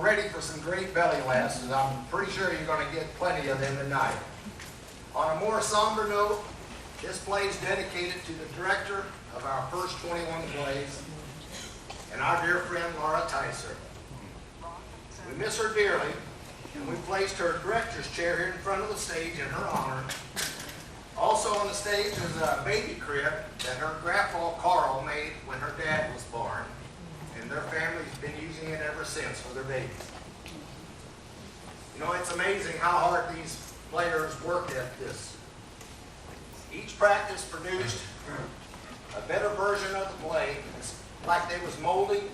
ready for some great belly laughs, and I'm pretty sure you're going to get plenty of them tonight. On a more somber note, this play is dedicated to the director of our first 21 plays, and our dear friend Laura Tyser. We miss her dearly, and we placed her director's chair here in front of the stage in her honor. Also on the stage is a baby crib that her grandpa Carl made when her dad was born, and their family's been using it ever since for their babies. You know, it's amazing how hard these players worked at this. Each practice produced a better version of the play. It's like they was molding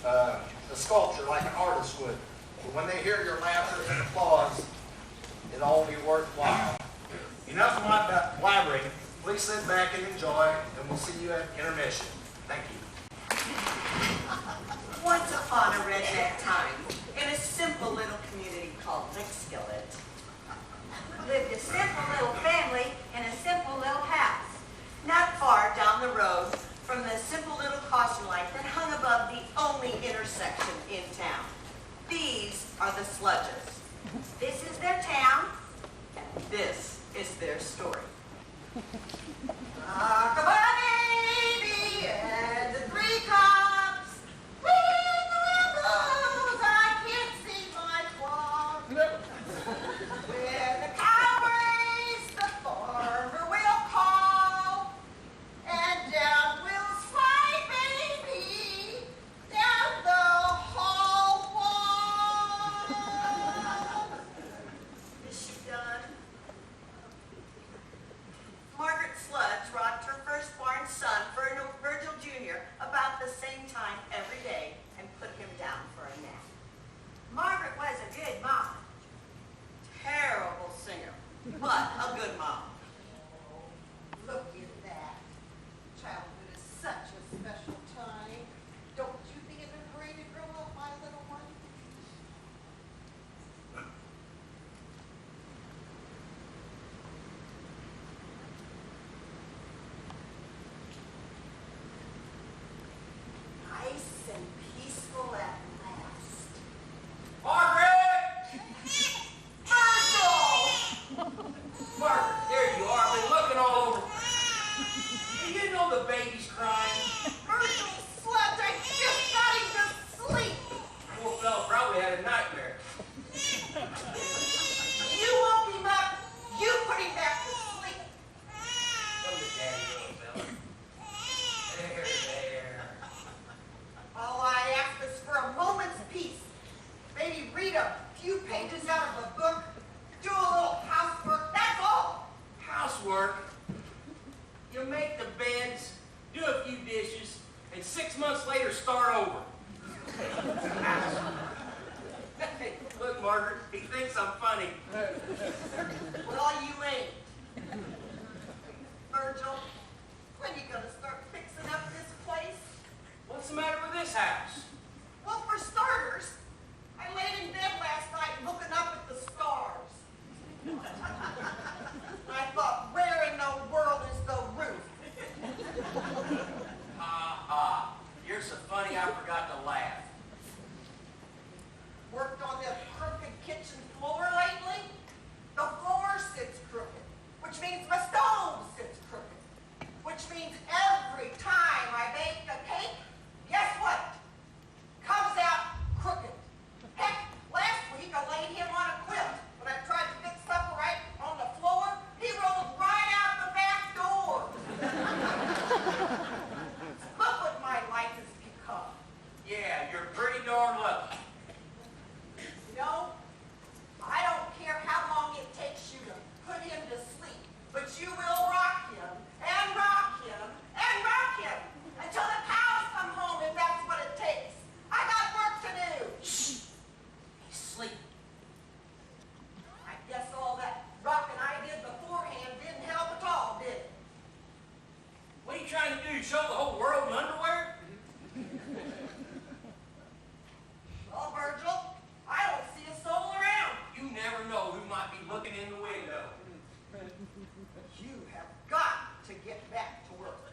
a sculpture like an artist would. But when they hear your laughter and applause, it'll all be worthwhile. Enough of my blabbering. Please sit back and enjoy, and we'll see you at intermission. Thank you. Once upon a redneck time, in a simple little community called Lickskillet, lived a simple little family in a simple little house, not far down the road from the simple little caution light that hung above the only intersection in town. These are the Sludges. This is their town, and this is their story. Rock-a-bye, baby, and the three cops. When the wind blows, I can't see my clock. When the cow breaks, the farmer will call, and down will slide, baby, down the hall wall. Is she done? Margaret Sludge rocked her firstborn son, Virgil Jr., about the same time every day and put him down for a nap. Margaret was a good mom. Terrible singer, but a good mom. Look at that. Childhood is such a special time. Don't you think it's a hurry to grow up, my little one? Nice and peaceful at last. Margaret! Virgil! Margaret, there you are. I've been looking all over. Do you know the baby's crying? Virgil Sludge, I just got him to sleep. Poor fella probably had a nightmare. You woke him up. You put him back to sleep. Come to daddy, little fella. There. All I ask is for a moment's peace. Maybe read a few pages out of a book. Do a little housework. That's all. Housework. You make the beds, do a few dishes, and 6 months later start over. Hey, look, Margaret, he thinks I'm funny. Well, you ain't. Virgil, when you gonna start fixing up this place? What's the matter with this house? Well, for starters, I laid in bed last night looking up at the stars. I thought, where in the world is the roof? Ha ha. You're so funny I forgot to laugh. Worked on the crooked kitchen floor lately? The floor sits crooked, which means my stove sits crooked, which means every time I bake a cake, guess what? Comes out crooked. Heck, last week I laid him on a quilt. When I tried to fix supper right on the floor, he rolled right out the back door. Look what my life has become. Yeah, you're pretty darn lucky. You know, I don't care how long it takes you to put him to sleep, but you will rock him and rock him and rock him until the cows come home if that's what it takes. I got work to do. Shh. He's asleep. I guess all that rocking I did beforehand didn't help at all, did it? What are you trying to do? Show the whole world in underwear? Well, Virgil, I don't see a soul around. You never know who might be looking in the window. You have got to get back to work.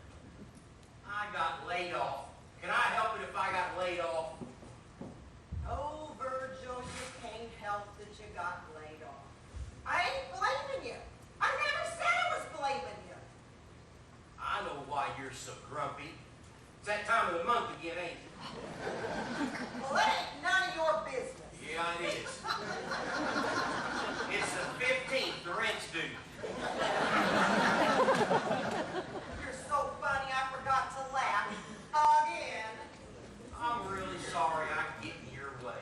I got laid off. Can I help it if I got laid off? Oh, why you're so grumpy. It's that time of the month again, ain't it? Well, that ain't none of your business. Yeah, it is. It's the 15th, the rent's due. You're so funny, I forgot to laugh. Again. I'm really sorry I get in your way.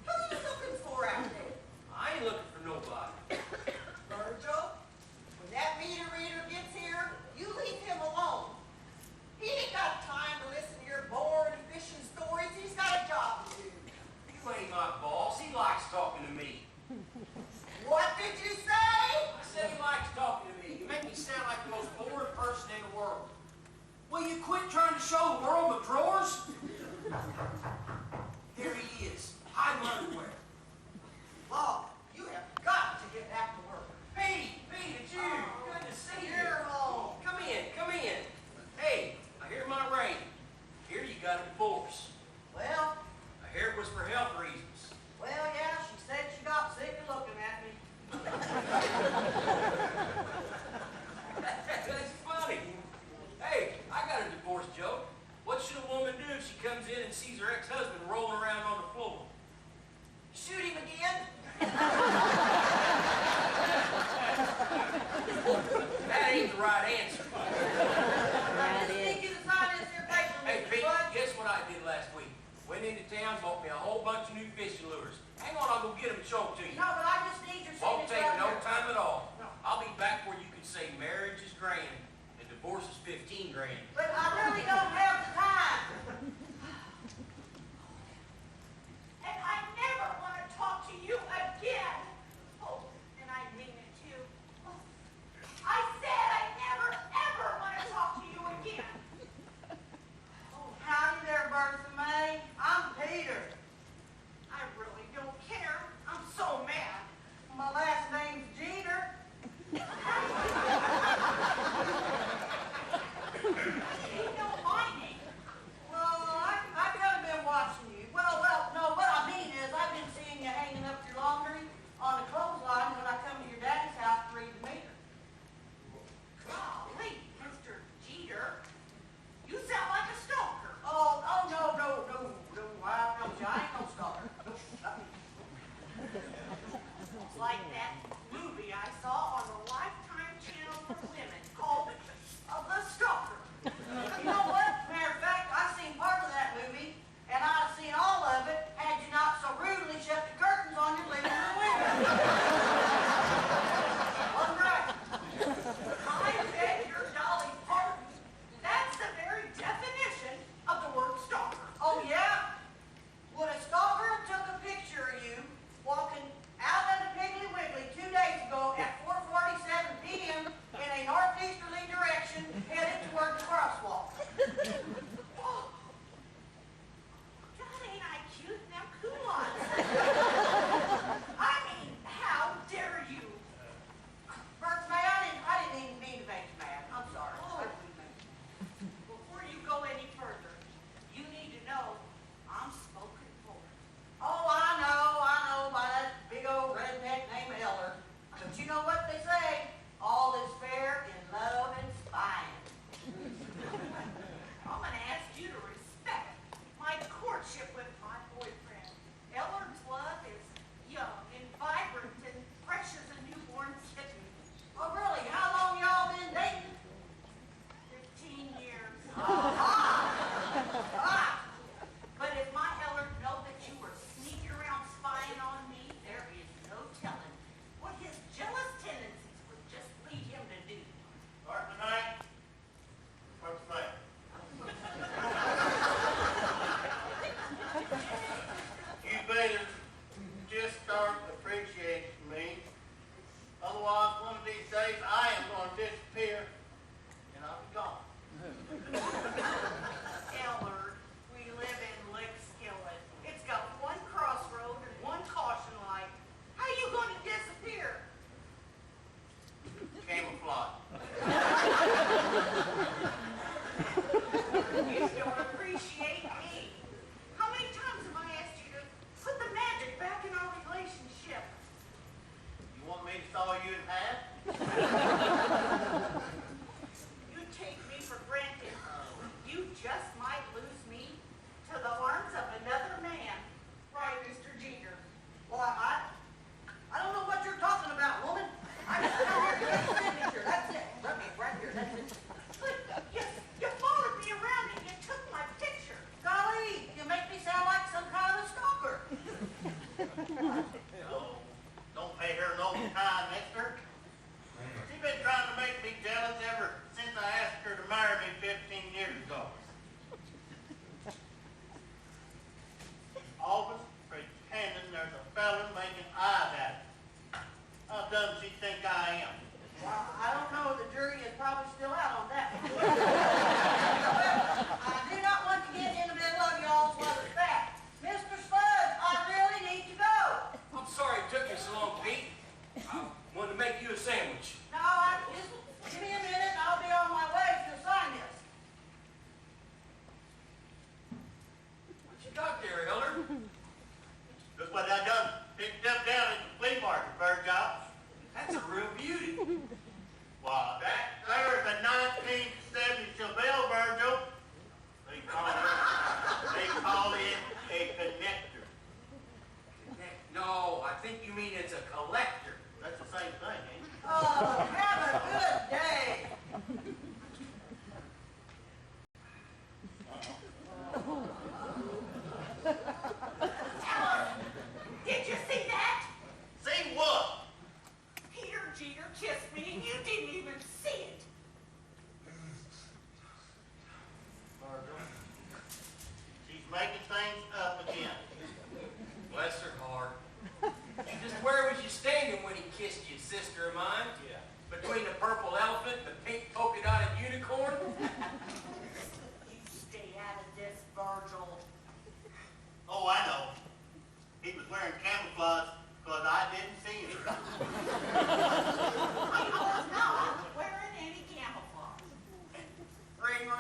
Who are you looking for out there? I ain't looking for nobody. Virgil, when that meter reader gets here, you leave him alone. He ain't got time to listen to your boring fishing stories. He's got a job to do. You ain't my boss. He likes talking to me. What did you say? I said he likes talking to me. You make me sound like the most boring person in the world. Will you quit trying to show the world the drawers? There he is, hiding my underwear. Lord, you have got to get back to work. Pete, it's you. Good to see you. You're home. Come in. Hey, I hear my rain. Here you got a divorce. Well, I hear it was for health reasons. yeah, she said she got sick of looking at me. That's funny. Hey, I got a divorce joke. What should a woman do if she comes in and sees her ex-husband rolling around on the floor? Shoot him again? That ain't the right answer. Just need you to sign this here paper, Hey, Mr. Pete, Bud. guess what I did last week? Went into town, bought me a whole bunch of new fishing lures. Hang on, I'll go get them and show them to you. No, but I just need your Won't signature take out no here. time at all. No. I'll be back where you can say marriage is grand and divorce is 15 grand. But I really don't have the time. And I never want to talk to you again. Oh, and I mean it too. Oh, I said I never, ever want to talk to you again. Oh, howdy there, Bertha May. I'm Peter. I really don't care. I'm so mad. My last name's Jeter. You know my name. Well, I've kind of been watching you. Well, no, what I mean is I've been seeing you hanging up your laundry on the clothesline when I come to your daddy's house to read the meter. Golly, Mr. Jeter. You sound like a stalker. Oh, no, I don't know you. I ain't no stalker. It's like that movie I saw on the Lifetime channel for women called The Stalker.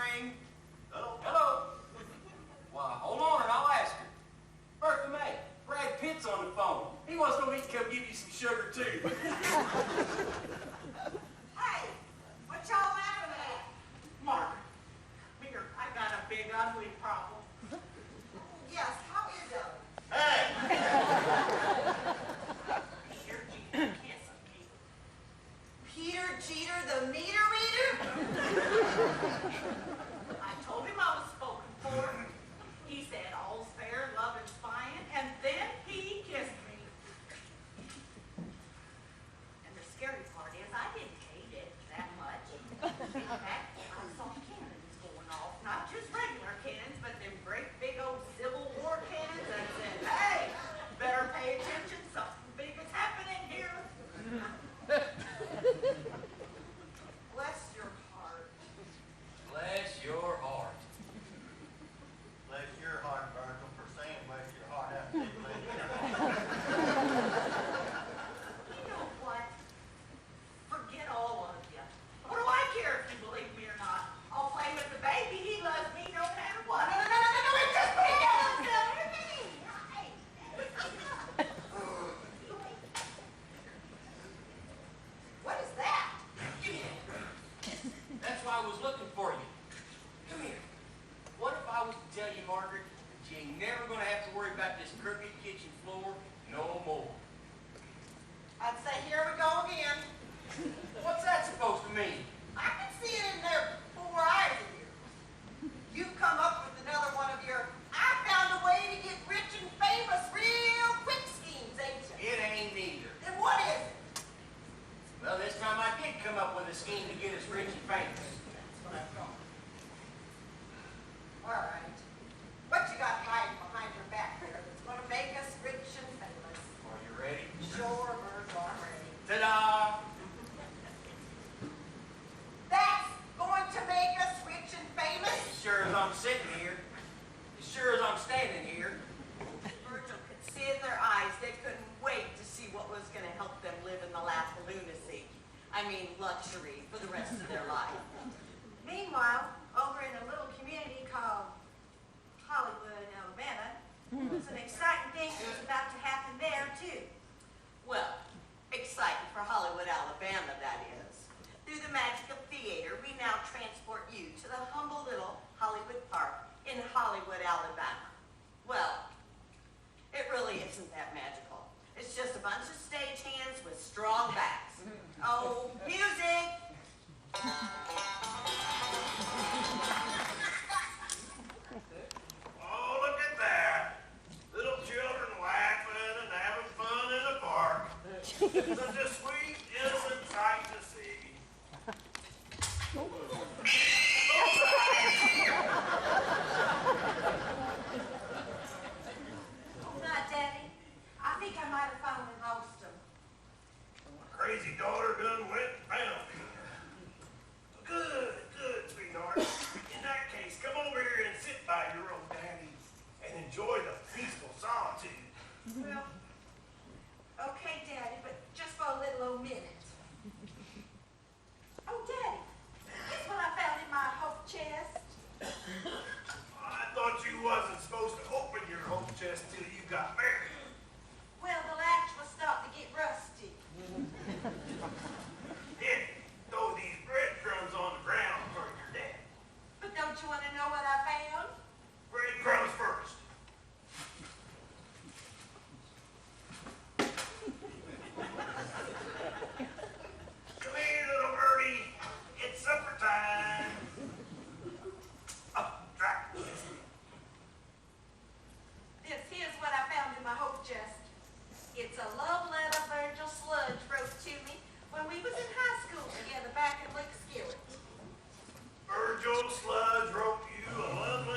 ring. Hello? Hello? Why, hold on and I'll ask her. Bertha May, Brad Pitt's on the phone. He wants to know if he can come give you some sugar too. Hey, what y'all laughing at? Margaret, here, I got a big ugly problem. Yes, how is it? Peter Jeter, kiss him, Peter. Peter Jeter, the meter reader? I told him I was spoken for. He said all's fair, love and fine, and then he kissed me. And the scary part is I didn't hate it that much. In fact, I saw cannons going off, not just regular cannons, but them great big old Civil War cannons that said, hey, better pay attention, something big is happening here. Bless your heart. Bless your heart. Bless your heart, Virgil, for saying bless your heart after they bless your heart. You know what? Forget all of you. What do I care if you believe me or not? I'll play with the baby. He loves me no matter what. No, it's just me. What is that? Give me that. That's why I was looking for you. Come here. What if I was to tell you, Margaret, that you ain't never going to have to worry about this crooked kitchen floor no more? I'd say, here we go again. What's that supposed to mean? I can see it in there before eyes of you. You've come up with another one of your, I found a way to get rich and famous real quick schemes, ain't you? It ain't neither. Then what is it? Well, this time I did come up with a scheme to get us rich and famous. That's what I thought. All right. What you got hiding behind your back there that's going to make us rich and famous? Are you ready? Sure, Virgil, I'm ready. Ta-da! That's going to make us rich and famous? As sure as I'm sitting here, as sure as I'm standing here, Virgil could see in their eyes they couldn't wait to see what was going to help them live in the lap of lunacy. I mean luxury for the rest of their life. Meanwhile, over in a little community called Hollywood, Alabama, there's an exciting thing that's about to happen there too. Well, exciting for Hollywood, Alabama, that is. Through the magic of theater, we now transport you to the humble little Hollywood Park in Hollywood, Alabama. Well, it really isn't that magical. It's just a bunch of stagehands with strong backs. Oh, music! Oh, look at that. Little children laughing and having fun in the park. Such a sweet, innocent sight to see. Oh, not Daddy. I think I might have found and lost him. Crazy daughter done went and found me. Good, sweetheart. In that case, come over here and sit by your old daddy and enjoy the peaceful solitude. Well, okay, Daddy, but just for a little old minute. Oh, Daddy, guess what I found in my hope chest? I thought you wasn't supposed to open your home chest till you got married. Well, the latch was starting to get rusty. Here, throw these breadcrumbs on the ground for your dad. But don't you want to know what I found? Breadcrumbs first. Come here, little birdie. It's supper time. Up, drop. This here's what I found in my hope chest. It's a love letter Virgil Sludge wrote to me when we was in high school together back in Lickskillet. Virgil Sludge wrote you a love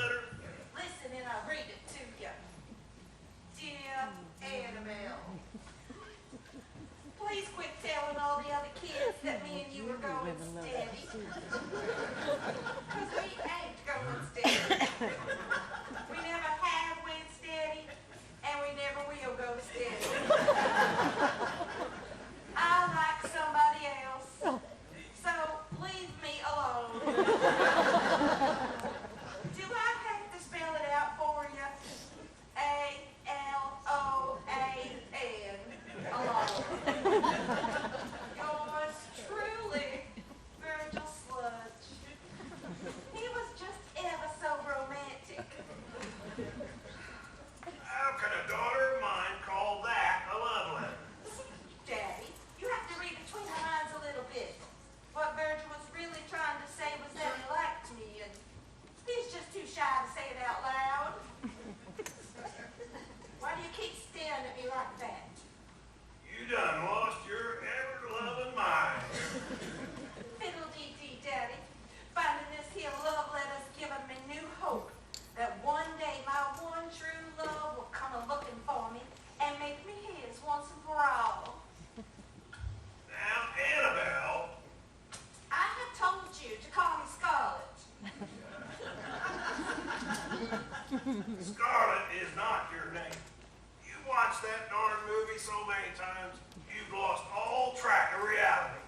watched that darn movie so many times, you've lost all track of reality.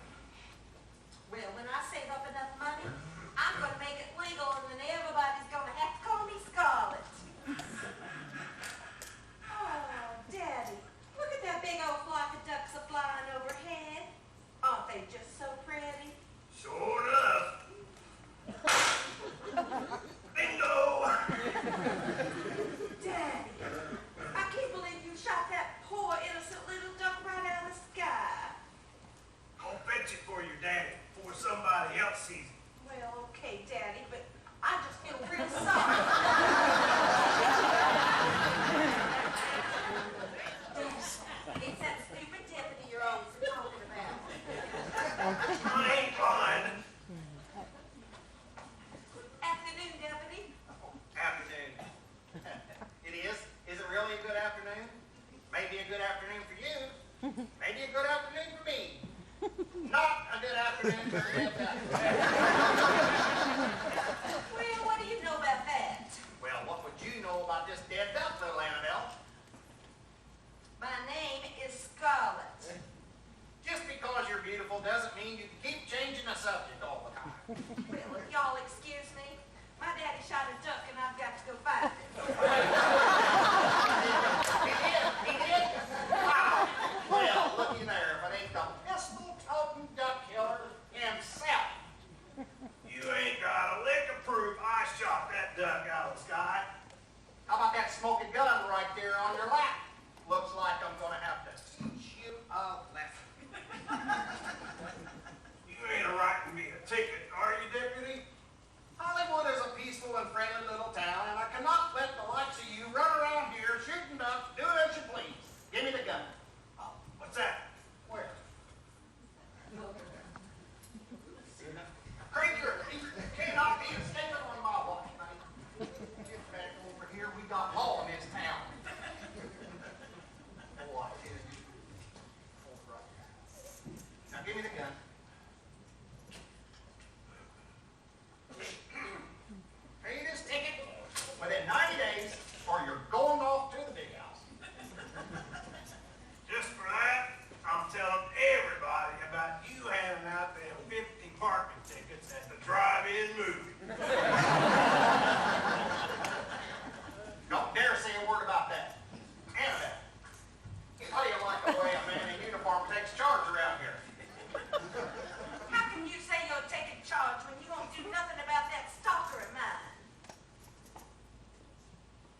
Well, when I save up enough money, I'm gonna make it legal and then everybody's gonna have to call me Scarlet. Oh, Daddy, look at that big old flock of ducks a-flying overhead. Aren't they just so pretty? Sure enough. Bingo! Daddy, I can't believe you shot that poor innocent little duck right out of the sky. I'll fetch it for your daddy before somebody else sees it. Well, okay, Daddy, but I just feel real sorry. It's that stupid deputy you're always talking about. I ain't lying. Afternoon, Deputy. Afternoon. It is? Is it really a good afternoon? Maybe a good afternoon for you. Maybe a good afternoon for me. Not a good afternoon for the dead duck. Well, what do you know about that? Well, what would you know about this dead duck, little Annabelle? My name is Scarlet. Just because you're beautiful doesn't mean you can keep changing the subject all the time. Well, if y'all excuse me, my daddy shot a duck and I've got to go find it. He did? Wow. Well, looky there, if it ain't the pistol-toting duck killer himself. You ain't got a lick of proof I shot that duck out of the sky. How about that smoking gun right there on your lap? Looks like I'm gonna have to teach you a lesson. You ain't writing me a ticket, are you, deputy? Hollywood is a peaceful and friendly little town, and I cannot let the likes of you run around here shooting ducks, do as you please. Give me the gun. Oh, what's that? Where? Creature, you cannot be mistaken on my watch, mate. Get back over here. We got law in this town. Oh, I tell you. Hold right there. Now give me the gun. Pay this ticket within 90 days, or you're going off to the big house. Just for that, I'm telling everybody about you handing out them 50 parking tickets at the drive-in movie. Don't dare say a word about that. Annabelle, how do you like the way a man in uniform takes charge around here? How can you say you're taking charge when you won't do nothing about that stalker of mine?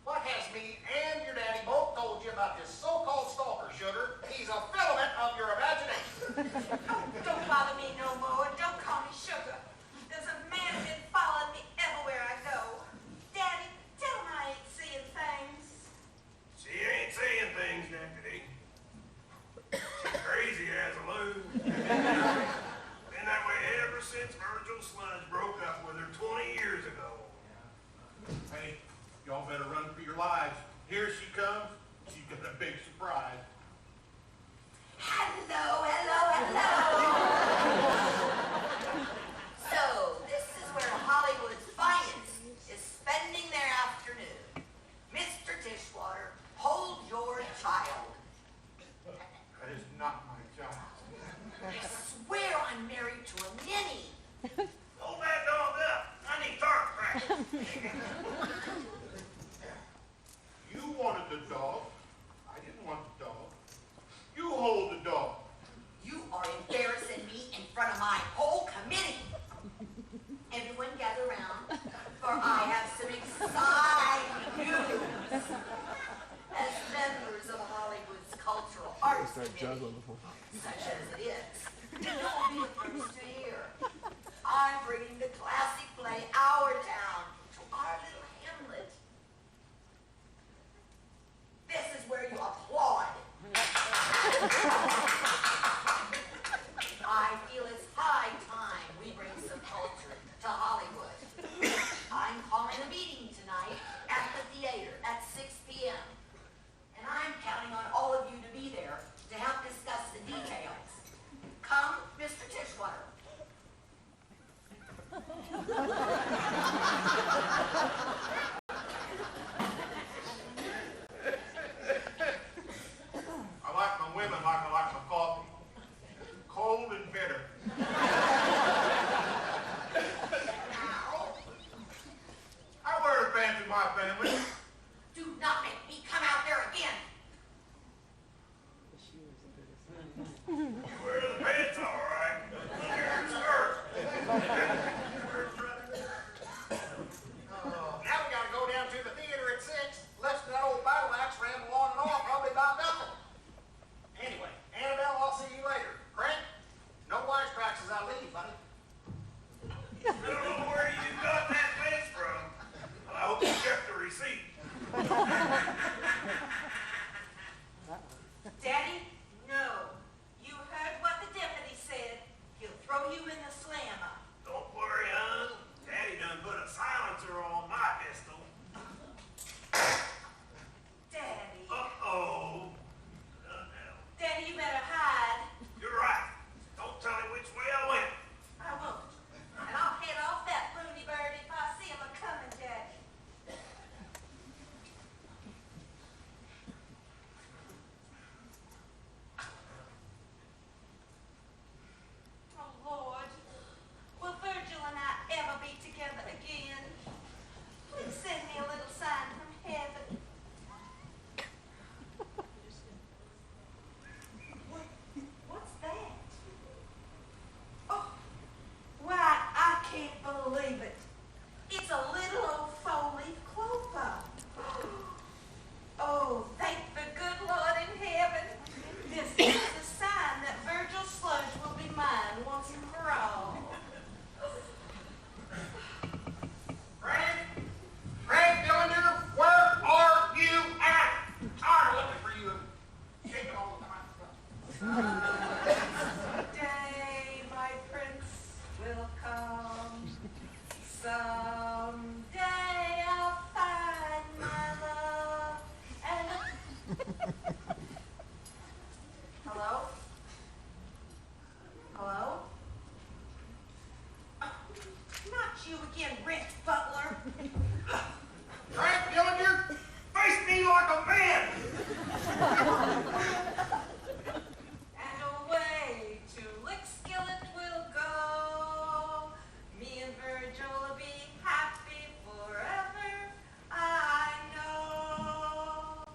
What has me and your daddy both told you about this so-called stalker, sugar? He's a filament of your imagination. Oh, don't bother me no more. Don't call me Sugar. There's a man been following me everywhere I go. Daddy, tell him I ain't seeing things. She ain't saying things, deputy. She's crazy as a loon. Been that way ever since Virgil Sludge broke up with her 20 years ago. Hey, y'all better run for your lives. Here she comes. She's got a big surprise. Hello, hello, hello. So, this is where Hollywood's finest is spending their afternoon. Mr. Dishwater, hold your child. That is not my job. I swear I'm married to a ninny. Hold that dog up. I need target practice. You wanted the dog. I didn't want the dog. You hold the dog. You are embarrassing me in front of my whole committee. Everyone gather around, for I have some exciting news. As members of Hollywood's Cultural Arts Committee, such as it is, you'll be the first to hear. I'm bringing the classic play Our Town to our little hamlet. This is where you applaud. I feel it's high time we bring some culture to Hollywood. I'm calling a meeting tonight at the theater at 6 p.m. And I'm counting on all of you to be there to help discuss the details. Come, Mr. Tishwater. my family. Do not make me come out there again. Wear the pants all right. Look at your skirt. Now we gotta go down to the theater at 6. Listen to that old battle axe ramble on and on, probably about nothing. Anyway, Annabelle, I'll see you later. Frank, no wisecracks as I leave, buddy. I don't know where you got that pants from. I hope you kept the receipt. Daddy, no. You heard what the deputy said. He'll throw you in the slammer. Don't worry, hon. Daddy done put a silencer on my pistol. Daddy. Uh-oh. Uh-oh. Daddy, you better hide. You're right. Don't tell him which way I went. I won't. And I'll head off that loony bird if I see him a-coming, Daddy. Oh, Lord. Will Virgil and I ever be together again? Please send me a little sign from heaven. What's that? Oh, why, I can't believe it. It's a little old four-leaf clover. Oh, thank the good Lord in heaven. This is the sign that Virgil's sludge will be mine once and for all. Frank? Frank Dillinger, where are you at? Tired of looking for you and shaking all the time. Someday my prince will come. Someday I'll find my love. And hello? Hello? Not you again, rent butler. Frank Dillinger? Face me like a man! And away to Lickskillet we'll go. Me and Virgil will be happy forever, I know.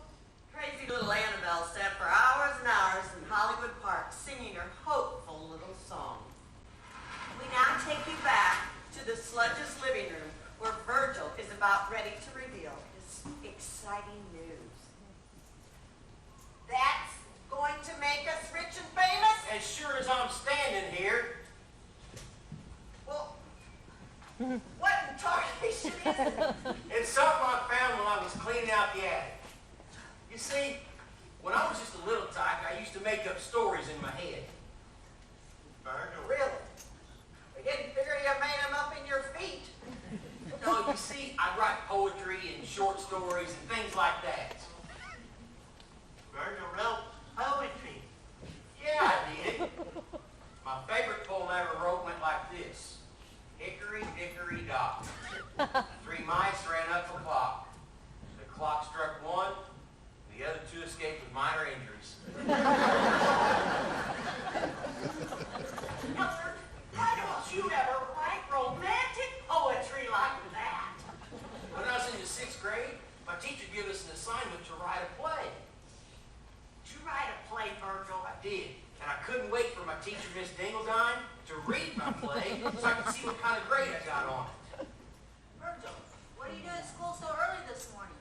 Crazy little Annabelle sat for hours and hours in Hollywood Park singing her hopeful little song. We now take you back to the Sludge's living room where Virgil is about ready to reveal his exciting news. That's going to make us rich and famous? As sure as I'm standing here, Well, what in tarnation is it? it's something I found when I was cleaning out the attic. You see, when I was just a little tyke, I used to make up stories in my head. Virgil. Really? We didn't figure you made them up in your feet. No, you see, I write poetry and short stories and things like that. Virgil wrote poetry. Yeah, I did. My favorite poem I ever wrote went like this. Hickory dickory dock. 3 mice ran up a clock. The clock struck 1, the other 2 escaped with minor injuries. Mother, why don't you ever write romantic poetry like that? When I was in the 6th grade, my teacher gave us an assignment to write a play. Did you write a play, Virgil? I did, and I couldn't wait for my teacher, Miss Dingledine, to read my play so I could see what kind of grade I got on it. Virgil, what are you doing at school so early this morning?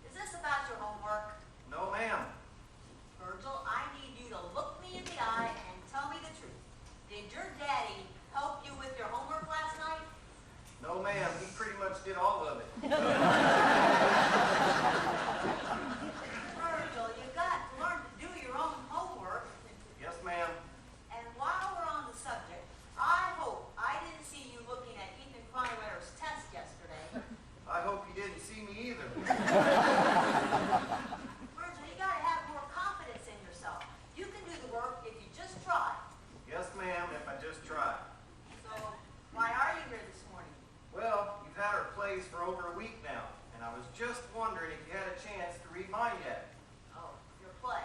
Is this about your homework? No, ma'am. Virgil, I need you to look me in the eye and tell me the truth. Did your daddy help you with your homework last night? No, ma'am. He pretty much did all of it. Virgil, you got to learn to do your own homework. Yes, ma'am. And while we're on the subject, I hope I didn't see you looking at Ethan Cronenwetter's test yesterday. I hope you didn't see me either. Virgil, you gotta have more confidence in yourself. You can do the work if you just try. Yes, ma'am, if I just tried. So, why are you here this morning? Well, you've had our plays for over a week now, and I was just wondering if you had a chance to read mine yet. Oh, your play.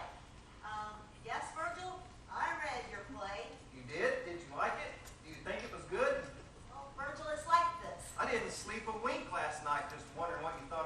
Yes, Virgil, I read your play. You did? Did you like it? Do you think it was good? Oh, Virgil, it's like this. I didn't sleep a wink last night just wondering what you thought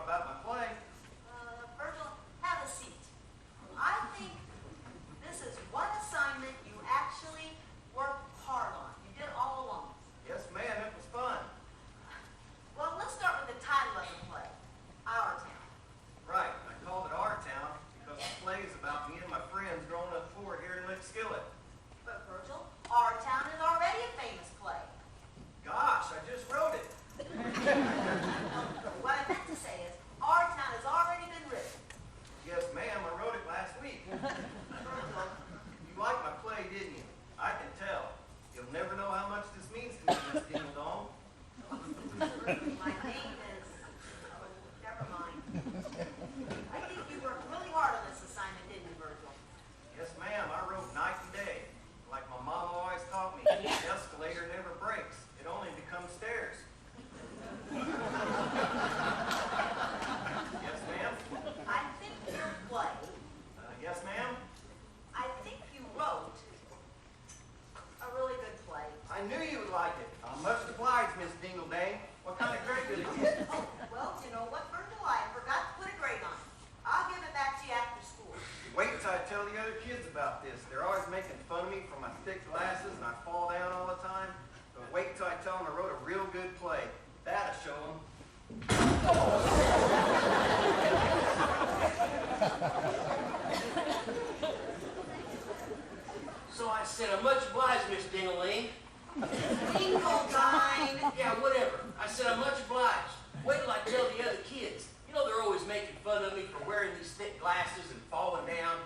glasses and falling down.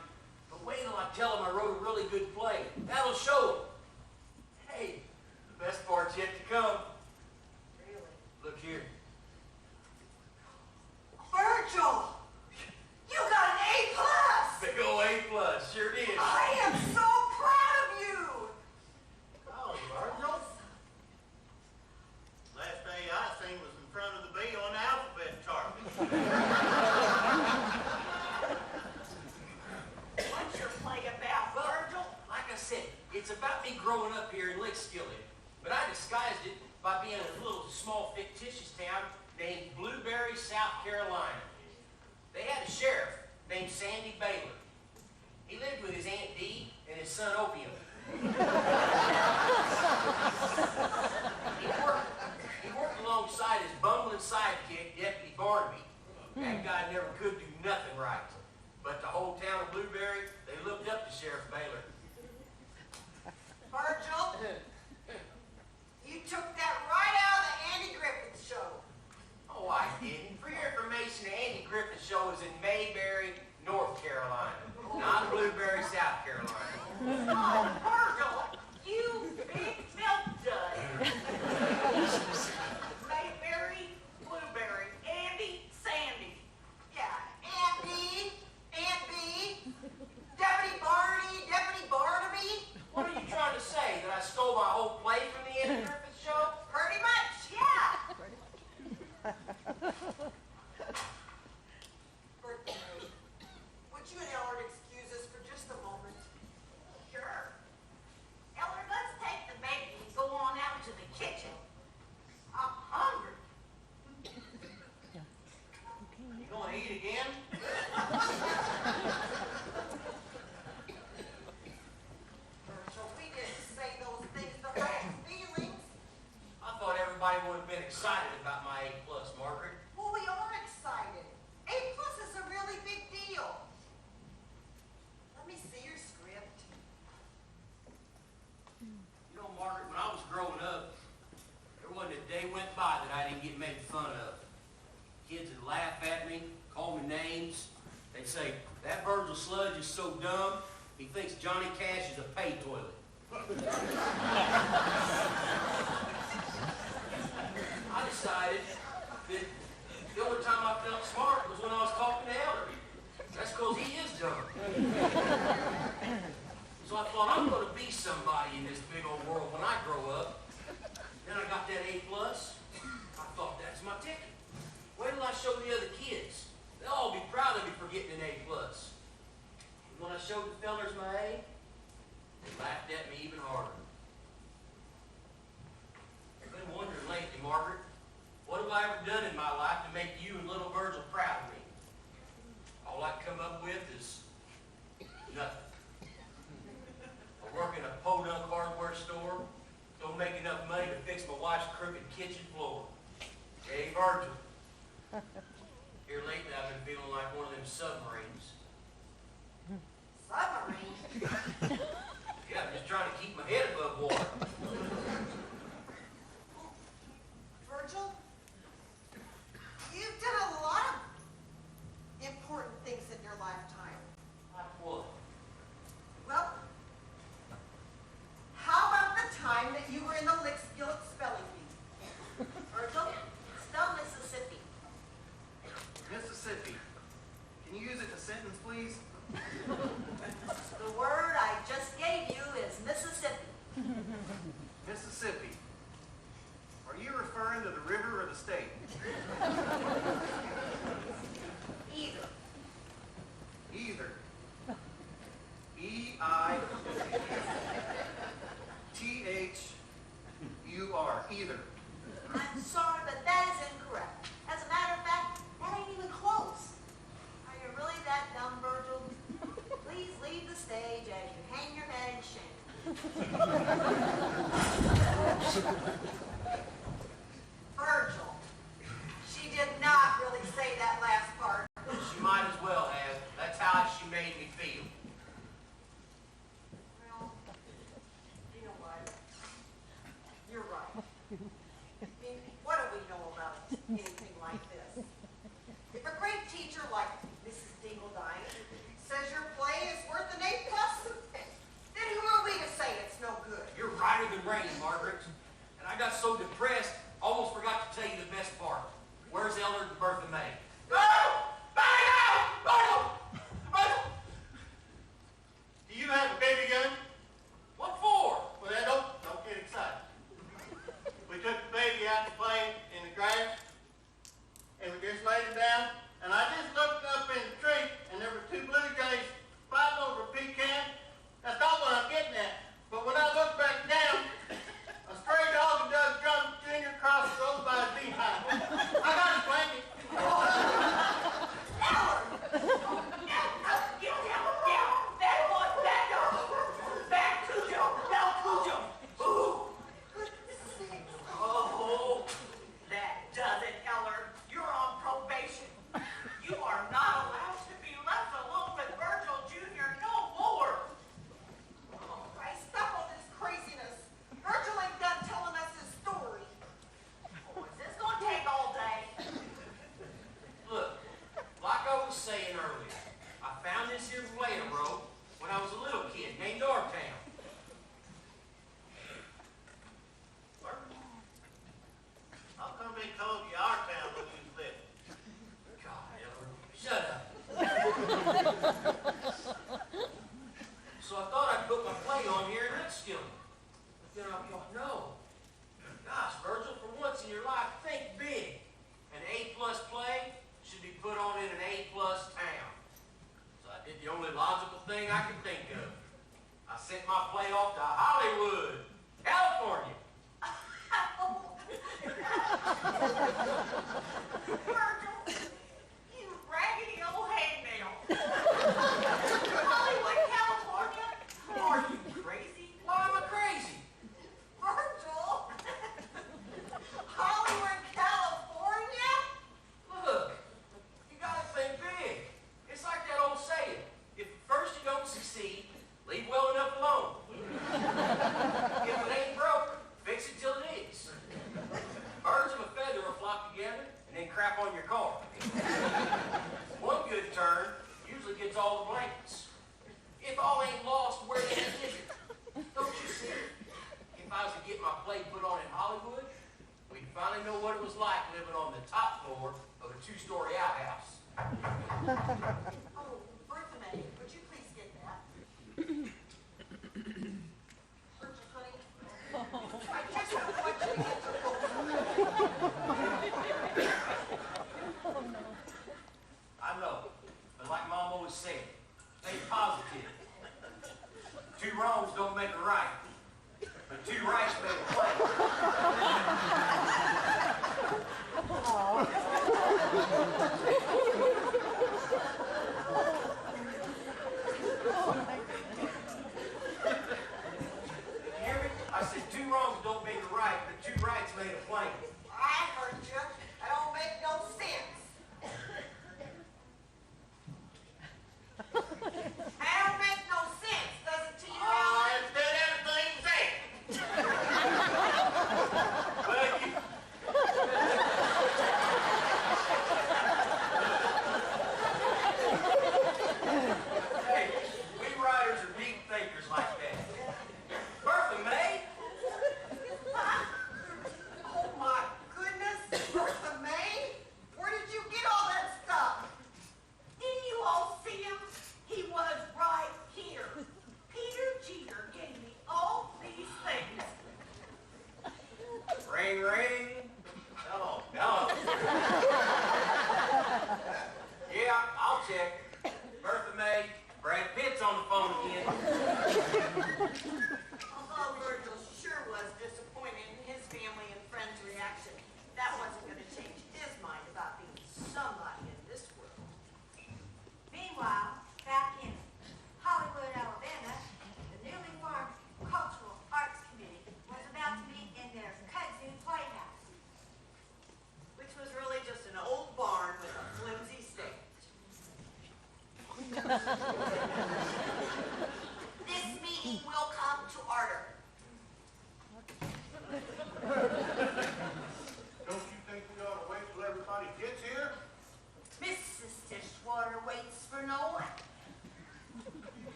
But wait till I tell them I wrote a really good play. That'll show them. Hey, the best part's yet to come. Really? Look here. Virgil! You got an A+! Big ol' A+, sure did. I am so proud of you! Oh, Virgil. Last day I seen was in front of the B on the alphabet chart. What's your play about, Virgil? Like I said, it's about me growing up here in Lickskillet. But I disguised it by being in a little small fictitious town named Blueberry, South Carolina. They had a sheriff named Sandy Baylor. He lived with his Aunt Dee and his son Opium. He worked alongside his bumbling sidekick, Deputy Barnaby. That guy never could do nothing right. But the whole town of Blueberry, they looked up to Sheriff Baylor. Virgil, you took that right out of the Andy Griffith show. Oh, I didn't. For your information, the Andy Griffith Show is in Mayberry, North Carolina, not Blueberry, South Carolina. Oh, Virgil, you big milk dud. Mayberry, Blueberry, Andy, Sandy. Yeah, Aunt B, Deputy Barnaby. What are you trying to say? That I stole my whole play from the Andy Griffith Show? Pretty much, yeah. Birthday. Would you and Ellard excuse us for just a moment? Sure. Ellard, let's take the baby and go on out to the kitchen. I'm hungry. You gonna eat again? Virgil, we didn't say those things to hurt his feelings. I thought everybody would have been excited about my A+, Margaret. Well, we are excited. A+ is a really big deal. Let me see your script. You know, Margaret, when I was growing up, there wasn't a day went by that I didn't get made fun of. Kids would laugh at me, call me names. They'd say, that Virgil Sludge is so dumb, he thinks Johnny Cash is a pay toilet. I decided that the only time I felt smart was when I was talking to Ellery. That's because he is dumb. So I thought, I'm going to be somebody in this big old world when I grow up. Then I got that A+. I thought, that's my ticket. Wait till I show the other kids. They'll all be proud of me for getting an A+. And when I showed the fellers my A, they laughed at me even harder. I've been wondering lately, Margaret, what have I ever done in my life to make you and little Virgil proud of me? All I come up with is nothing. I work in a podunk hardware store, don't make enough money to fix my wife's crooked kitchen floor. Hey, Virgil. Here lately, I've been feeling like one of them submarines. Submarine? Yeah, I'm just trying to keep my head above water. Virgil, you've done a lot of important things in your lifetime. Like what? Well, how about the time that you were in the Lickskillet spelling bee? Virgil, spell Mississippi. Mississippi. Can you use it in a sentence, please? The word I just gave you is Mississippi. so depressed, I almost forgot to tell you the best part. Where's Elder and Bertha May? Do you have a baby gun? What for? Well, then don't get excited. We took the baby out to play in the grass, and we just laid him down, and I just looked up in the tree, and there were 2 blue jays fighting over a pecan. That's not what I'm getting at. But when I looked back down, a stray dog and Doug Trump Jr. crossed the road by his behind. I got his blanket. Oh, That does it, Eller. You're on probation. You are not allowed to be left alone with Virgil Jr. no more. Oh, guys, stop all this craziness. Virgil ain't done telling us his story. Oh, is this gonna take all day? look, like I was saying earlier, I found this here player rope when I was a little kid named Ortown. How come they told you our town when you was living? God, Elder, shut up. So I thought I'd put my play on here and let's skill it. But then I thought, no. Gosh, Virgil, for once in your life, think big. An A-plus play should be put on in an A-plus town. So I did the only logical thing I could think of. I sent my play off to Hollywood, California. Virgil, you raggedy old hangnail. Hollywood, California? Are you crazy? Why am I crazy? Virgil? Hollywood, California? Look, you gotta think big. It's like that old saying, if at first you don't succeed, leave well enough alone. If it ain't broke, fix it till it is. Birds of a feather will flock together and then crap on your car. One good turn usually gets all the blankets. If all ain't lost, where the heck is it? Don't you see? If I was to get my play put on in Hollywood, we'd finally know what it was like living on the top floor of a 2-story outhouse. Oh, Bertha May, would you please get that? Virgil, honey, I just don't want you to get to I know, but like Mom always said, stay positive. 2 wrongs don't make a right, but 2 rights make a play.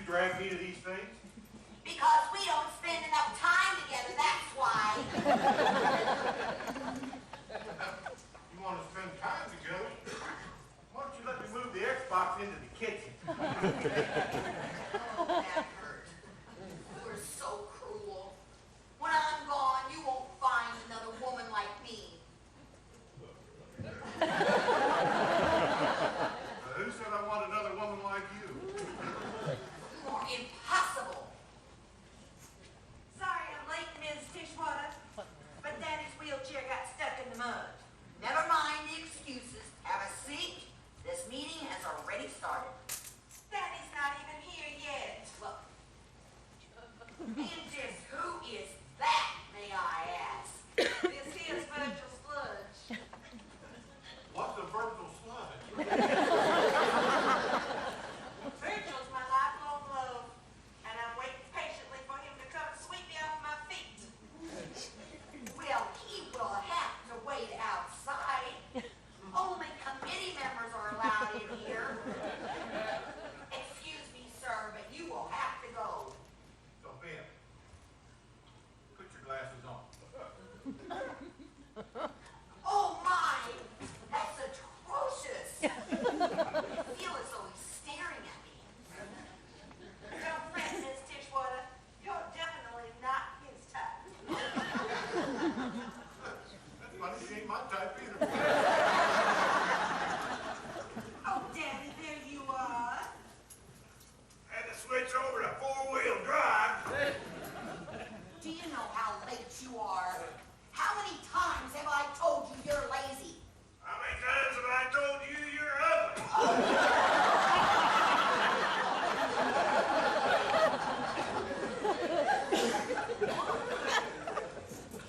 drag me to these things? Because we don't spend enough time together, that's why. You want to spend time together? Why don't you let me move the Xbox into the kitchen? Oh, that hurt. You are so cruel. When I'm gone, you won't find another woman like me. Who said I want another woman like you? You are impossible. Sorry I'm late, Ms. Tishwater, but Daddy's wheelchair got stuck in the mud. Never mind the excuses. Have a seat. This meeting has already started. Daddy's not even here yet. Look. And just who is that, may I ask? This here's Virgil Sludge. What's a Virgil sludge? Virgil's my lifelong love, and I'm waiting patiently for him to come and sweep me off my feet. Well, he will have to wait outside. Only committee members are allowed in here. Excuse me, sir, but you will have to go. So, Ben, put your glasses on. Oh my! That's atrocious! I feel as though he's staring at me. Don't fret, Ms. Tishwater. You're definitely not his type. That's funny, she ain't my type either. Oh, Daddy, there you are. Had to switch over to four-wheel drive. Do you know how late you are? How many times have I told you you're lazy? How many times have I told you you're ugly?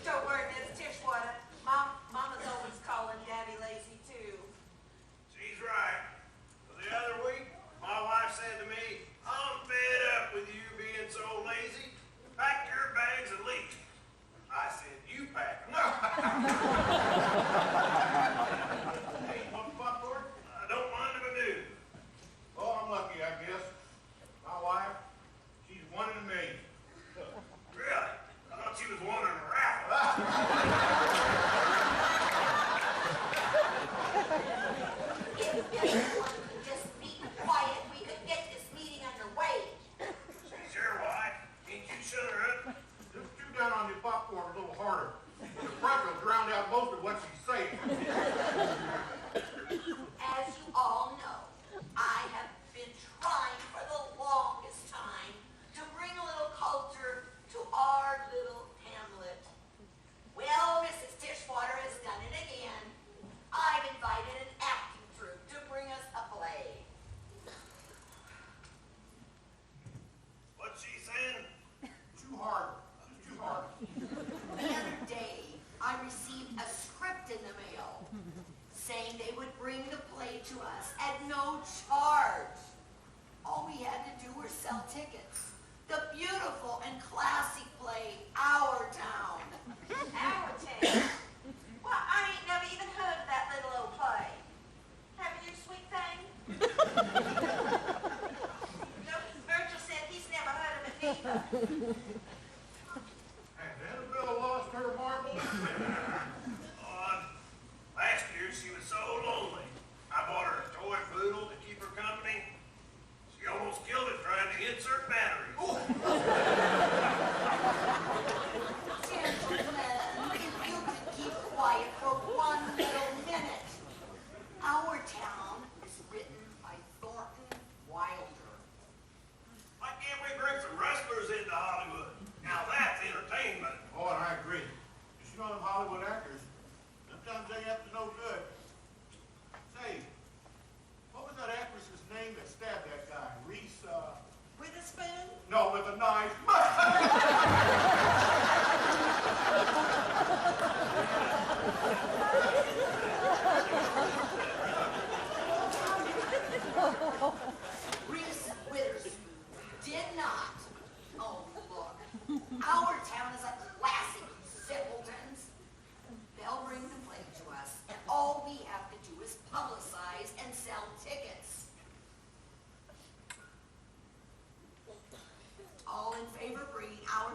Don't worry, Ms. Tishwater. Mama's always calling Daddy lazy, too. She's right. The other week, my wife said to me, I'm fed up with you being so lazy. Pack your bags and leave. I said, you pack them. Hey, you want popcorn? I don't mind if I do. Oh, I'm lucky, I guess. My wife, she's one in a million. Really? I thought she was one in a raffle. If everyone could just be quiet, we could get this meeting underway. She's your wife. Can't you shut her up? Just chew down on your popcorn a little harder. The freckles drowned out most of what she's saying. As you all know, I have been trying for the longest time to bring a little culture to our little hamlet. Well, Mrs. Tishwater has done it again. I've invited an acting troupe to bring us a play. What's she saying? Chew harder. Just chew harder. The other day, I received a script in the mail saying they would bring the play to us at no charge. All we had to do was sell tickets. The beautiful and classy play, Our Town. Our town. Well, I ain't never even heard of that little old play. Have you, sweet thing? No, Virgil said he's never heard of it neither. Has Annabella lost her marbles? On last year, she was so lonely. I bought her a toy poodle to keep her company. She almost killed it trying to insert batteries. Gentlemen, if you could keep quiet for one little minute. Our Town is written by Thornton Wilder. Why can't we bring some wrestlers into Hollywood? Now that's entertainment. Oh, and I agree. You know them Hollywood actors, sometimes they have to know good. Say, what was that actress's name that stabbed that guy? Reese, With a spoon? no, with a knife. Reese Witherspoon did not. Oh, look. Our Town is a classic, you simpletons. They'll bring the play to us, and all we have to do is publicize and sell tickets.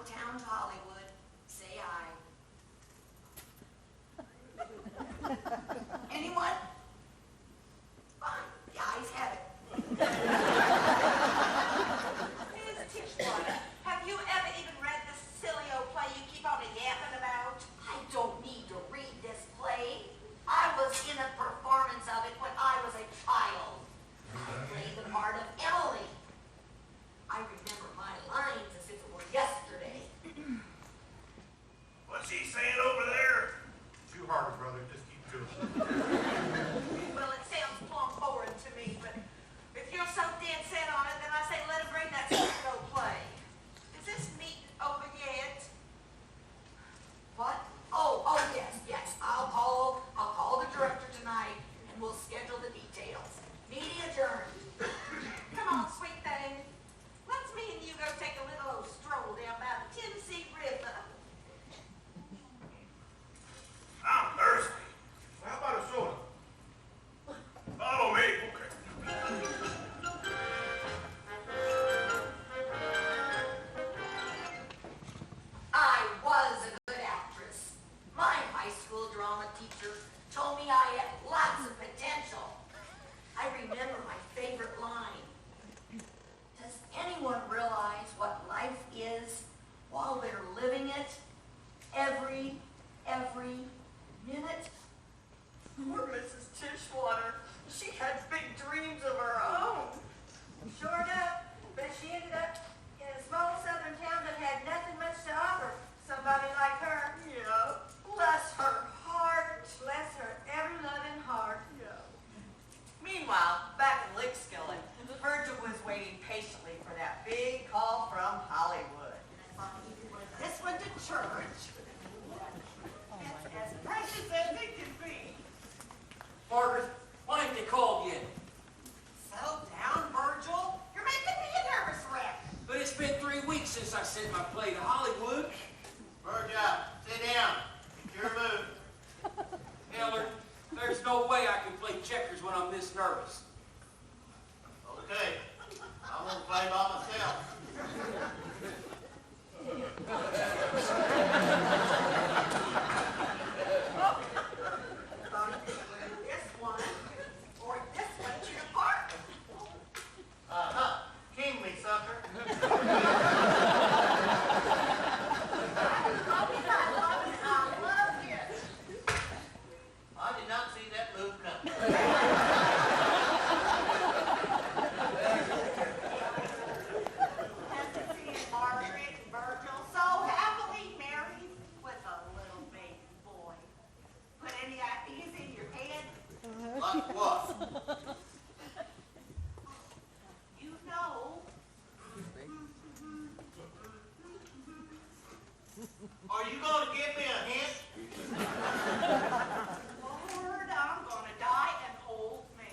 downtown to Hollywood. Say aye. Anyone? Fine, the ayes have it. Ms. Tishwater, have you ever even read the silly old play you keep on yapping about? I don't need to read this play. I was in a performance of it when I was a child. I played the part of Emily. I remember my lines as if it were yesterday. What's he saying over there? Too hard, brother, just keep doing it. Well, it sounds plumb boring to me, but if you're so dead set on it, then I say let him bring that silly old play. Is this meeting over yet? What? Oh, yes. I'll call the director tonight and we'll schedule the details. Meeting adjourned. Come on, sweet thing. Let's me and you go take a little old stroll down by the Tennessee River. I'm thirsty. How about a soda? Follow me. Okay. I was a good actress. My high school drama teacher told me I had lots of potential. I remember my favorite line. Does anyone realize what life is while they're living it? Every minute? Poor Mrs. Tishwater. She had big dreams of her own. Sure enough, but she ended up in a small southern town that had nothing much to offer somebody like her. Yeah. Bless her heart. Bless her ever-loving heart. Yeah. Meanwhile, back in Lickskillet, Virgil was waiting patiently for that big call from Hollywood. This one to church. It's as precious as it can be. Margaret, why ain't they called yet? Settle down, Virgil. You're making me a nervous wreck. But it's been 3 weeks since I sent my play to Hollywood. Virgil, sit down. It's your move. Eller, there's no way I can play checkers when I'm this nervous. Okay. I'm gonna play by myself. This one or this one to the park. King me, sucker. I love it. I did not see that move coming. Fancy and Margaret and Virgil so happily married with a little baby boy. Put any ideas in your head? Like what? You know. Are you gonna give me a hint? Lord, I'm gonna die and hold me.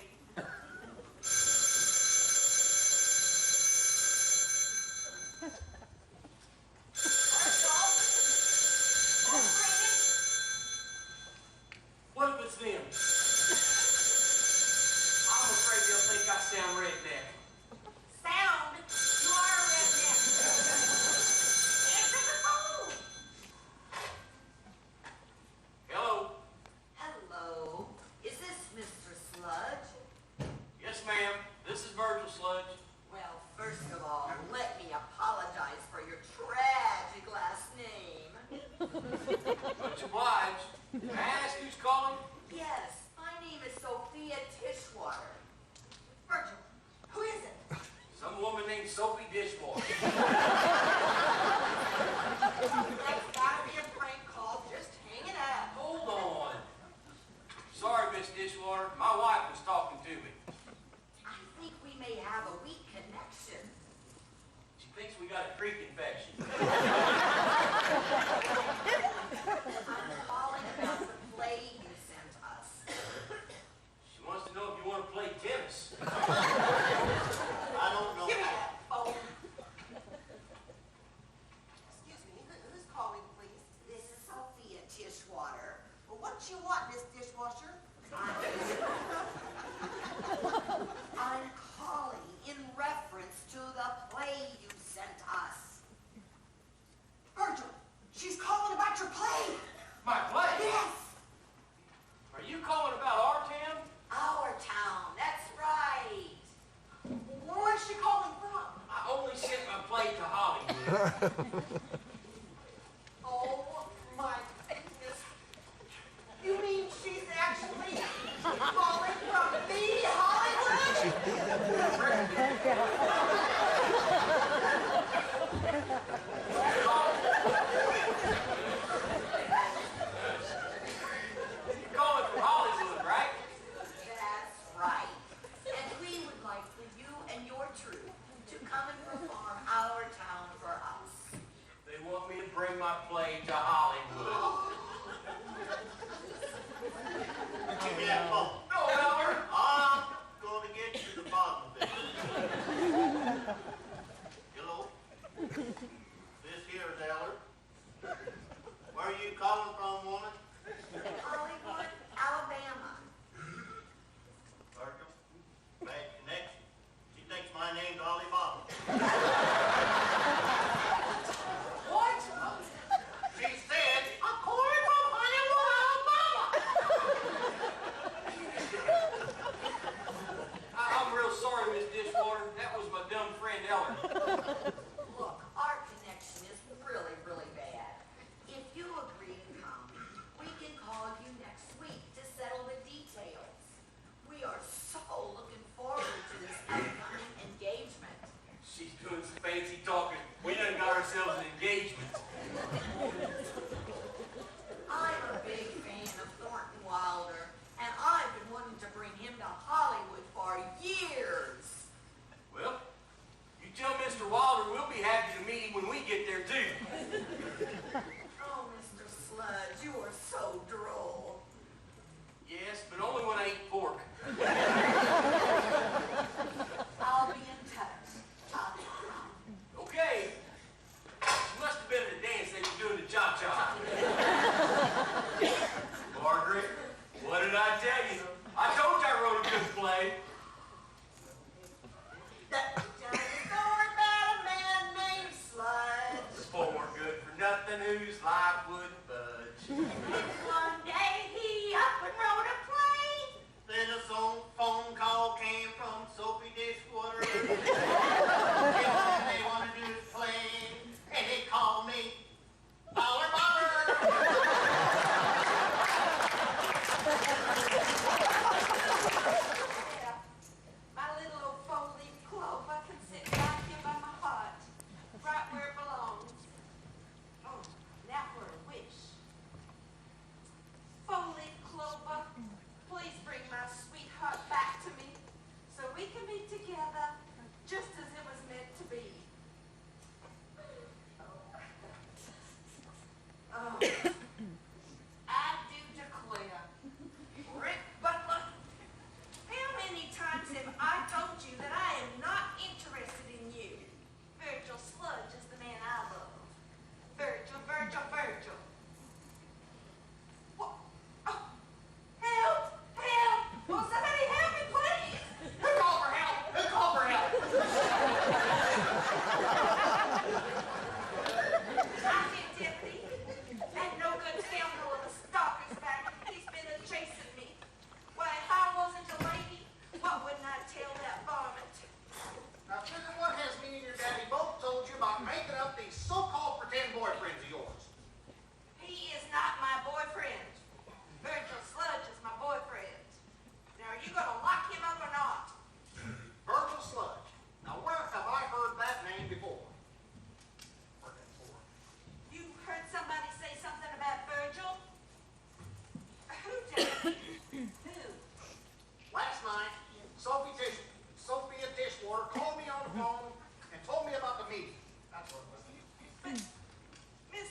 What if it's them? I'm afraid they'll think I sound redneck. Sound, you are a redneck. Answer the phone. Hello? Hello. Is this Mr. Sludge? Yes, ma'am. This is Virgil Sludge. Well, first of all, let me apologize for your tragic last name. Much obliged. May I ask who's calling? Yes, my name is Sophia Tishwater. Virgil, who is it? Some woman named Sophie Dishwater. That's gotta be a prank call. Just hang it up. Hold on. Sorry, Miss Dishwater. My wife was talking to me. I think we may have a weak connection. She thinks we got a creek infection. I'm calling about the play you sent us. She wants to know if you want to play tennis. I don't know Give me how. that phone. Excuse me, who's calling, please? This is Sophia Tishwater. Well, what you want, Miss Dishwasher? I'm calling in reference to the play you sent us. Oh my goodness. You mean she's actually falling from the You're calling from Hollywood, right? That's right. And we would like for you and your troupe to come and perform our town for us. They want me to bring my play to Hollywood. Give me that phone. No, Elmer. I'm going to get to the bottom of it. Hello? This here is Eller. Where are you calling from, woman? Hollywood, Alabama. Virgil? Bad connection. She thinks my name's Alibaba. What? She said, I'm calling from Hollywood, Alabama. I'm real sorry, Miss Dishwater. That was my dumb friend Ellen. Look, our connection is really, really bad. If you agree to come, we can call you next week to settle the details. We are so looking forward to this upcoming engagement. She's doing some fancy talking. We done got ourselves an engagement. I'm a big fan of Thornton Wilder, and I've been wanting to bring him to Hollywood for years. Well, you tell Mr. Wilder we'll be happy to meet him when we get there, too. Oh, Mr. Sludge, you are so droll. Yes, but only when I eat pork. I'll be in touch. Okay. It must have been at a dance they were doing the cha-cha. Margaret, what did I tell you? I told you I wrote a good play. Tell the story about a man named Sludge. The poor good for nothing whose life wouldn't budge. And one day he up and wrote a play. Then a phone call came from Soapy Dishwater. And they want to do his play. And they called me Power Bobber. Yeah, my little old four-leaf clover can sit right here by my heart, right where it belongs. Oh, now for a wish. Four-leaf clover, please bring my sweetheart back to me so we can be together just as it was meant to be. Oh, I do declare, Rick Butler, how many times have I told you that I am not interested in you? Virgil Sludge is the man I love. Virgil, Virgil, Virgil. What? Oh, help! Help! Will somebody help me, please? Who called for help? Who called for help? I did, Deputy. That no good scoundrel of a stalker's back. He's been chasing me. Why, if I wasn't a lady, what wouldn't I tell that varmint? Now, Sugar, what has me and your daddy both told you about making up these so-called pretend boyfriends of yours? He is not my boyfriend. Virgil Sludge is my boyfriend. Now, are you going to lock him up or not? Virgil Sludge. Now, where have I heard that name before? You heard somebody say something about Virgil? Who did? Who? Last night, Sophia Dishwater called me on the phone and told me about the meeting. That's what it was. Miss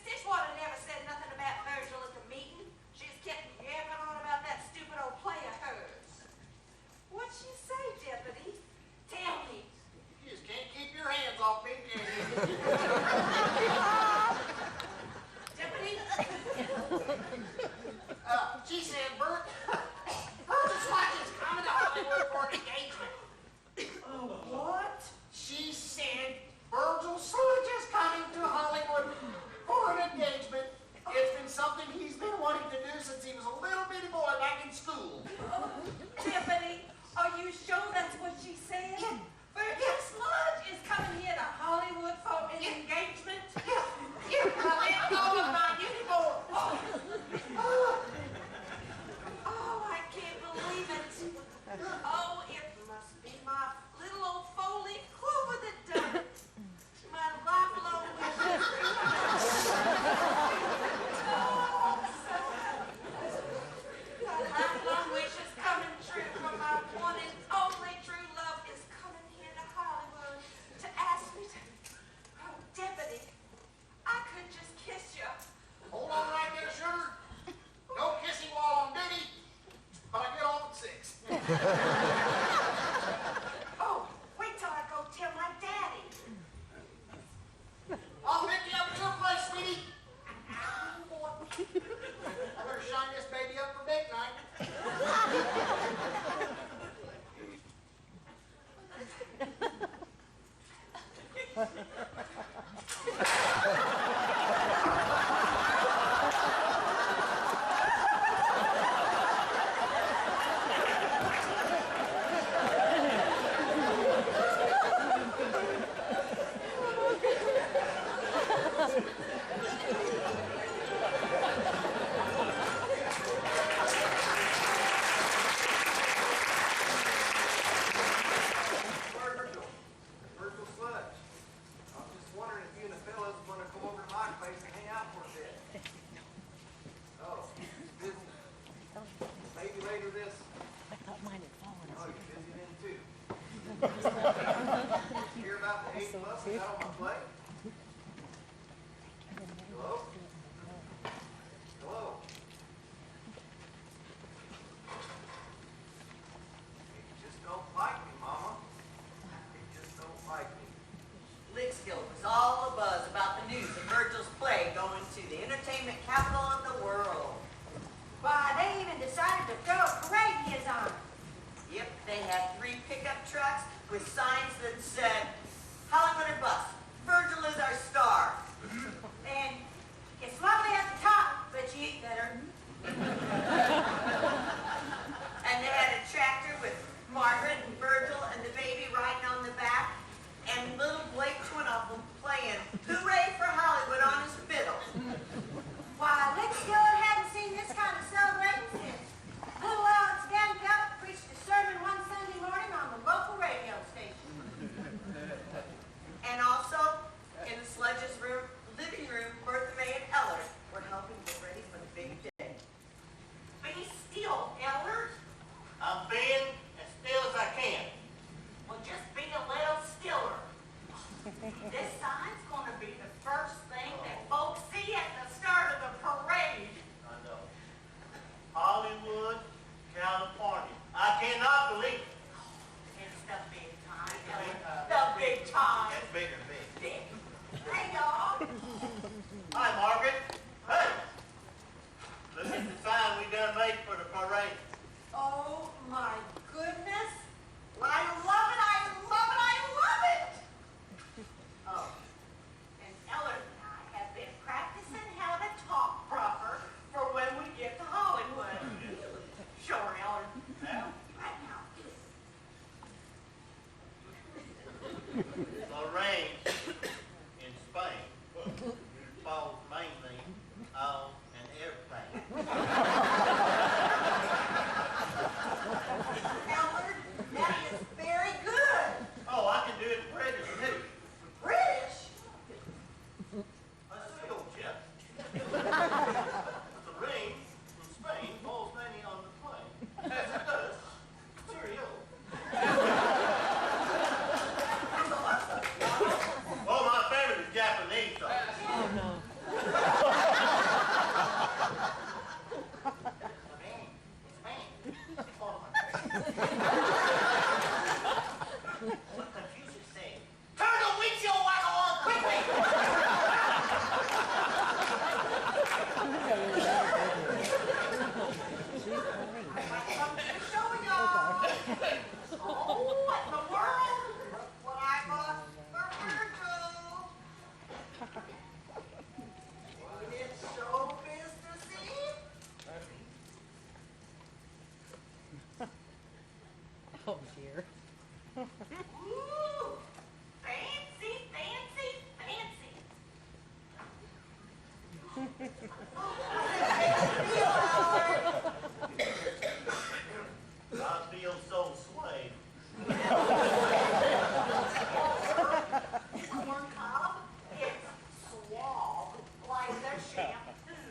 decided to throw a parade in his honor. Yep, they had 3 pickup trucks with signs that said, Hollywood or bust. Virgil is our star. And it's lovely at the top, but you eat better. And they had a tractor with Margaret and Virgil and the baby riding on the back, and little Blake Twinoffle playing Hooray for Hollywood on his fiddle. Why, Litchfield hadn't seen this kind of celebration since little Alex Gangup preached a sermon one Sunday morning on the local radio station. And also, in the Sledge's living room, Bertha May and Eller were helping get ready for the big day. Be still, Eller. I'm being as still as I can. Well, just be a little stiller. This sign's going to be the first thing that folks see at the start of the parade. I know. Hollywood, California. I cannot believe it. It's the big time, Eller. The big time. It's bigger than me. Big. Hey, y'all. Hi, Margaret. Hey. Look at the sign we done made for the parade. Oh, my goodness. I love it, I love it, I love it! Oh, and Eller and I have been practicing how to talk proper for when we get to Hollywood. Sure, Eller. Now, Right now. Lorraine in Spain falls mainly on an airplane. Eller, that is very good. Oh, I can do it in British too. British? I say, old chap. The rain in Spain falls mainly on the plane, as it does. Cheerio. Oh, my favorite is Japanese, though. What Confucius say? Turn the windshield wipper on quickly! Show y'all. Oh, what in the world? Look what I bought for Virgil. Ain't it show businessy? Oh dear. Ooh, fancy, fancy, fancy. I feel so swayed. Corn cob, it's suave like the shampoo.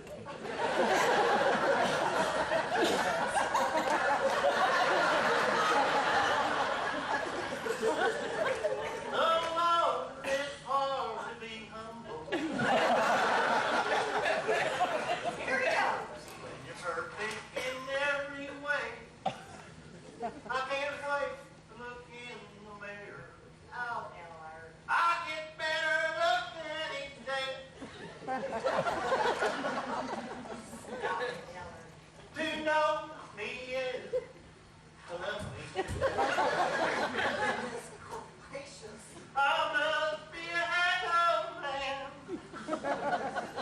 Oh, Lord, it's hard to be humble. Here he goes. When you're perfect in every way. I can't wait to look in the mirror. Oh, Eller. I get better looking each day. Stop it, Eller. To know me is to love me. Goodness gracious. I must be a happy man.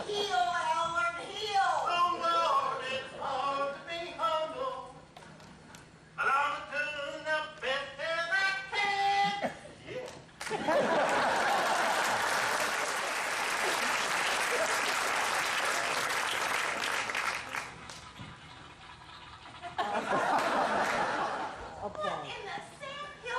Heel, Eller, heel. Oh, Lord, it's hard to be humble. And I'm doing the best that I can. Yeah. What in the Sam Hill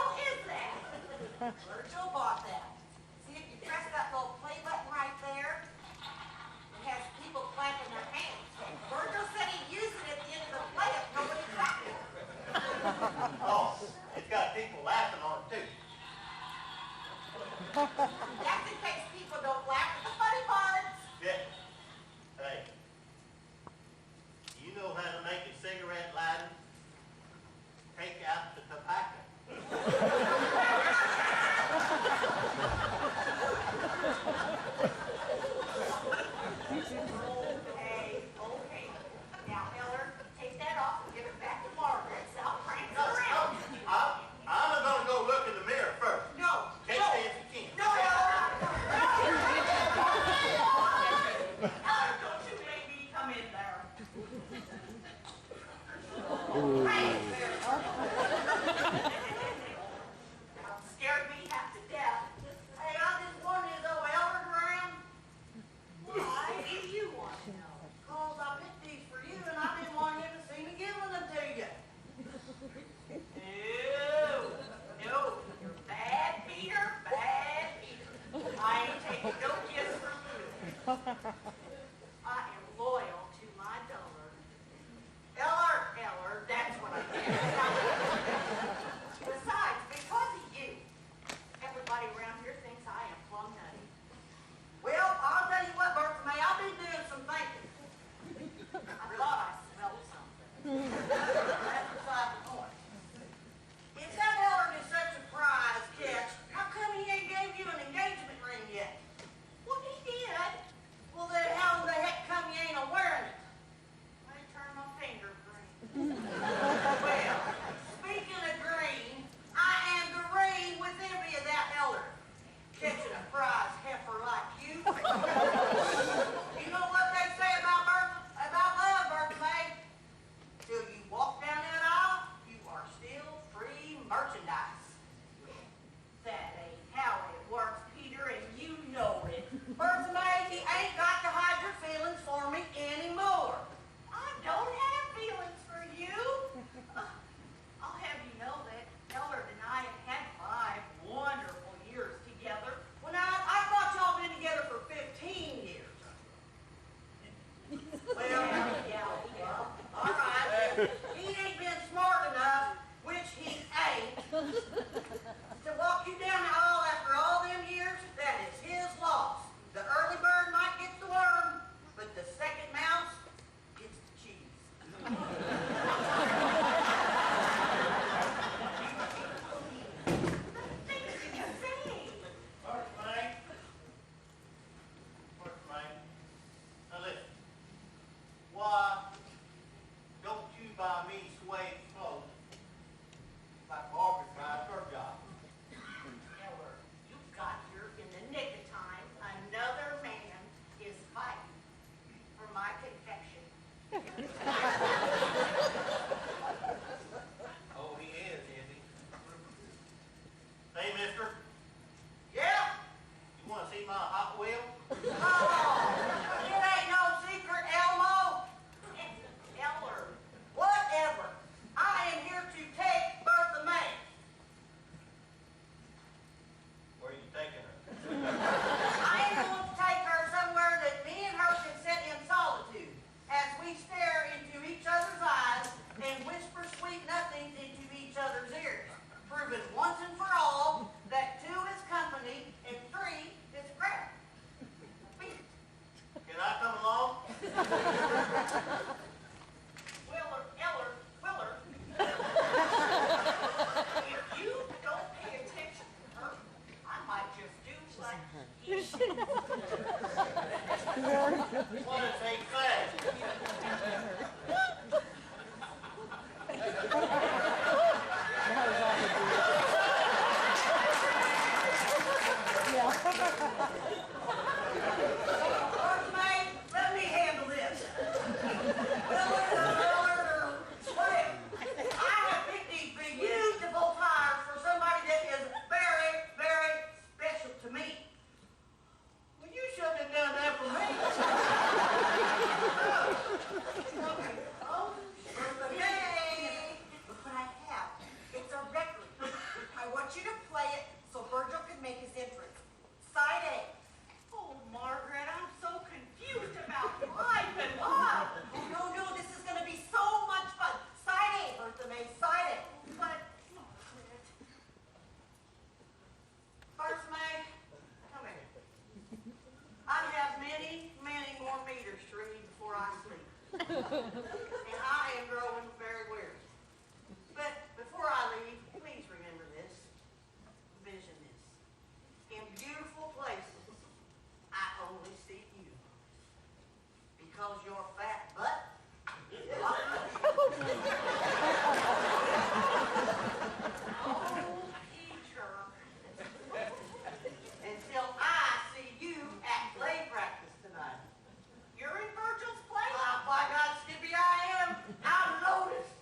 I am loyal to my dollar. Eller, that's what I meant. Besides, because of you, everybody around here thinks I am plumb nutty. Well, I'll tell you what, Bertha May, I've been doing some thinking. I thought I smelled something. That's beside the point. If that Ellard is such a prize catch, how come he ain't gave you an engagement ring yet? Well, he did. Well, then how the heck come you ain't wearing it? I turn my finger green. Well, speaking of green, I am green with envy of that Ellard. Catching a prize heifer like you. You know what they say about love, Bertha May? Till you walk down that aisle, you are still free merchandise. That ain't how it works, Peter, and you know it. Bertha May, you ain't got to hide your feelings for me anymore. I don't have feelings for you. I'll have you know that Ellard and I have had 5 wonderful years together. Well, now, I thought y'all been together for 15 years. Well, yeah, all right. He ain't been smart enough, which he ain't, to walk you down the aisle after all them years. That is his loss. The early bird might get the worm, but the second mouse gets the cheese. Bertha May. Bertha May. Now listen. Why don't you buy me suede clothes like Margaret buys her job? Ellard, you got here in the nick of time. Another man is fighting for my confection. Oh, he is he? Hey, mister, Yeah? you want to see my Hot Wheel? Oh, it ain't no secret, Elmo. Ellard, whatever. I am here to take Bertha May. Where are you taking her? I am going to take her somewhere that me and her can sit in solitude as we stare into each other's eyes and whisper sweet nothings into each other's ears, proving once and for all that 2 is company and 3 is crap. Can I come along? Willard, if you don't pay attention to her, I might just do like he should. What does he say? Bertha May, let me handle this. Willard, well, I have picked these beautiful tires for somebody that is very, very special to me. Well, you shouldn't have done that for me. Oh, Bertha May. Look what I have. It's a record. I want you to play it so Virgil can make his entrance. Side A. Oh, Margaret, I'm so confused about life and love. Oh, no, this is going to be so much fun. Side A, Bertha May, side A. But, Margaret. Bertha May, come here. I have many, many more meters to read before I sleep. And I am growing very weary. But before I leave, please remember this. Vision this. In beautiful places, I only see you. Because your fat butt is oh, teacher. Until I see you at play practice tonight. You're in Virgil's play? By God, Skippy, I am. I've noticed.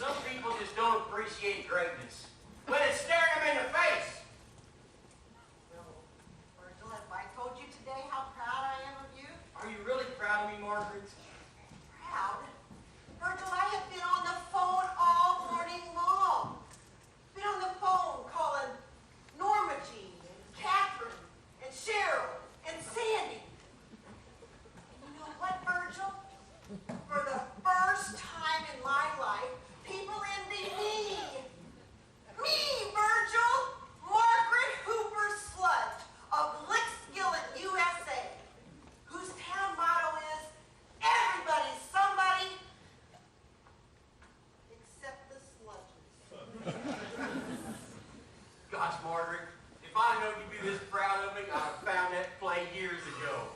Some people just don't appreciate greatness when it's staring them in the face. Virgil, have I told you today how proud I am of you? Are you really proud of me, Margaret? Proud? Virgil, I have been on the phone all morning long. Been on the phone calling Norma Jean and Catherine and Cheryl and Sandy. And you know what, Virgil? For the first time in my life, people envy me. Me, Virgil! Margaret Hooper Sludge of Lickskillet, USA, whose town motto is, everybody's somebody except the sludges. Gosh, Margaret, if I known you'd be this proud of me, I'd have found that play years ago.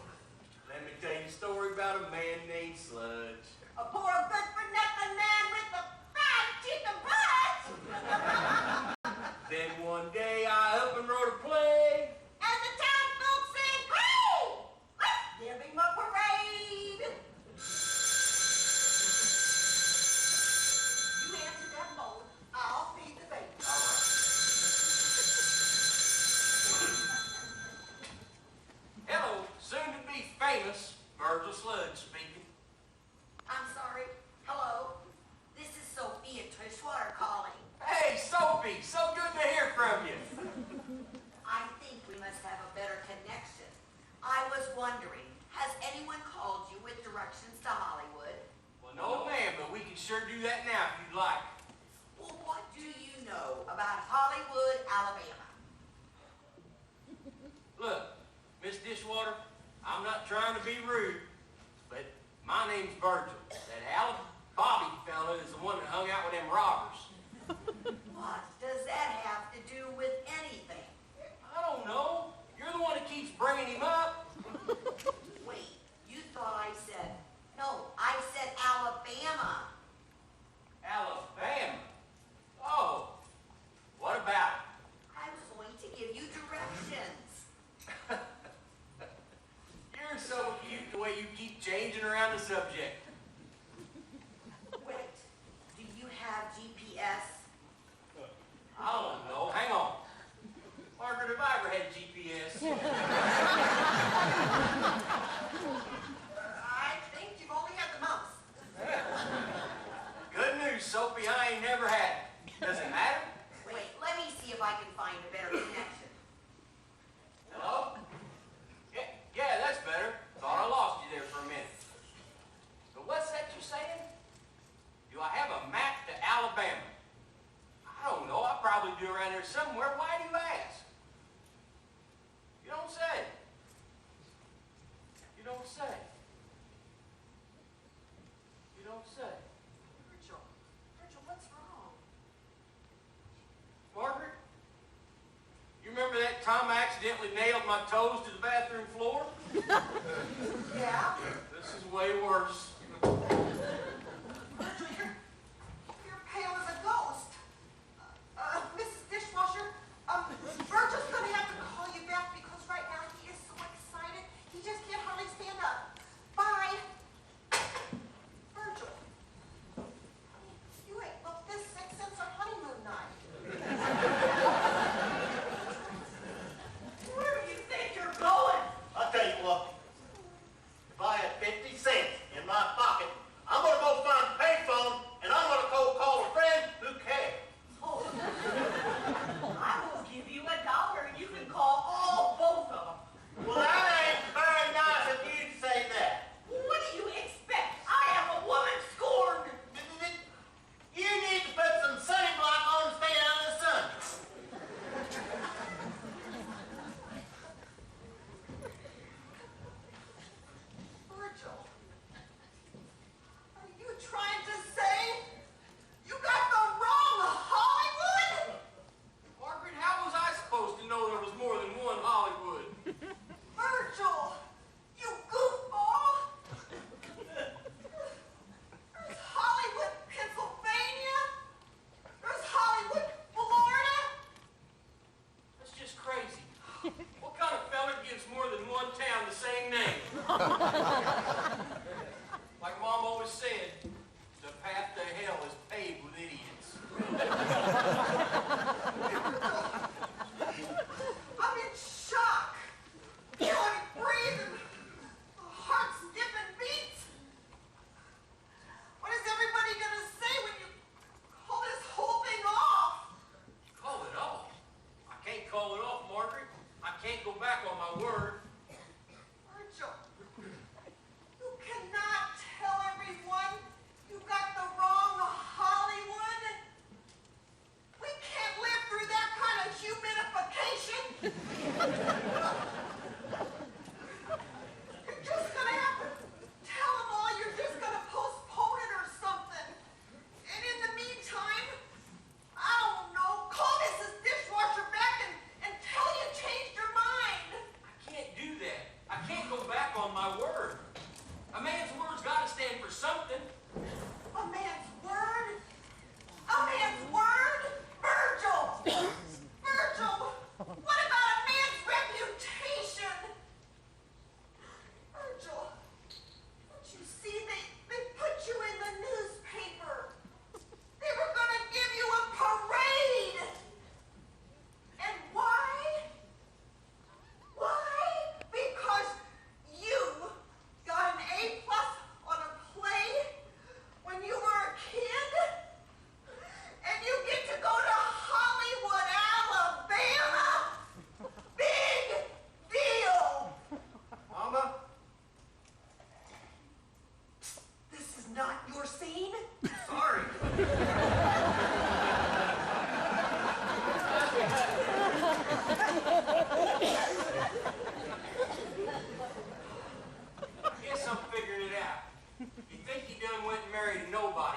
Let me tell you a story about a man named Sludge. A poor good-for-nothing man with a fat chicken butt! Then one day I up and wrote a play. And the town folks said, hey, let's give him a parade! You answer that phone, I'll feed the baby. All right. Hello, soon-to-be famous Virgil Sludge speaking. I'm sorry. Hello. This is Sophia Trishwater calling. Hey, Sophie, so good to hear from you. I think we must have a better connection. I was wondering, has anyone called you with directions to Hollywood? Well, no, ma'am, but we can sure do that now if you'd like. Well, what do you know about Hollywood, Alabama? Look, Miss Dishwater, I'm not trying to be rude, but my name's Virgil. That Alabama Bobby fella is the one that hung out with them robbers. What does that have to do with anything? I don't know. You're the one that keeps bringing him up. Wait, you thought I said, no, I said Alabama. Alabama? Oh, what about it? I was going to give you directions. You're so cute the way you keep changing around the subject. Wait, do you have GPS? I don't know. Hang on. Margaret, have I ever had GPS? I think you've only had the mumps. Good news, Sophie. I ain't never had it. Does it matter? Wait, let me see if I can find a better connection. Hello? Yeah, that's better. Thought I lost you there for a minute. But what's that you're saying? Do I have a map to Alabama? I don't know. I probably do around there somewhere. Why do you ask? You don't say. You don't say. You don't say. Virgil, what's wrong? Margaret? You remember that time I accidentally nailed my toes to the bathroom floor? Yeah? This is way worse. Virgil, you're pale as a ghost. Mrs. Dishwasher, Virgil's going to have to call you back because right now he is so excited, he just can't hardly stand up. Bye. Virgil, you ain't looked this sick since our honeymoon night. Where do you think you're going? I'll tell you what, if I had 50 cents in my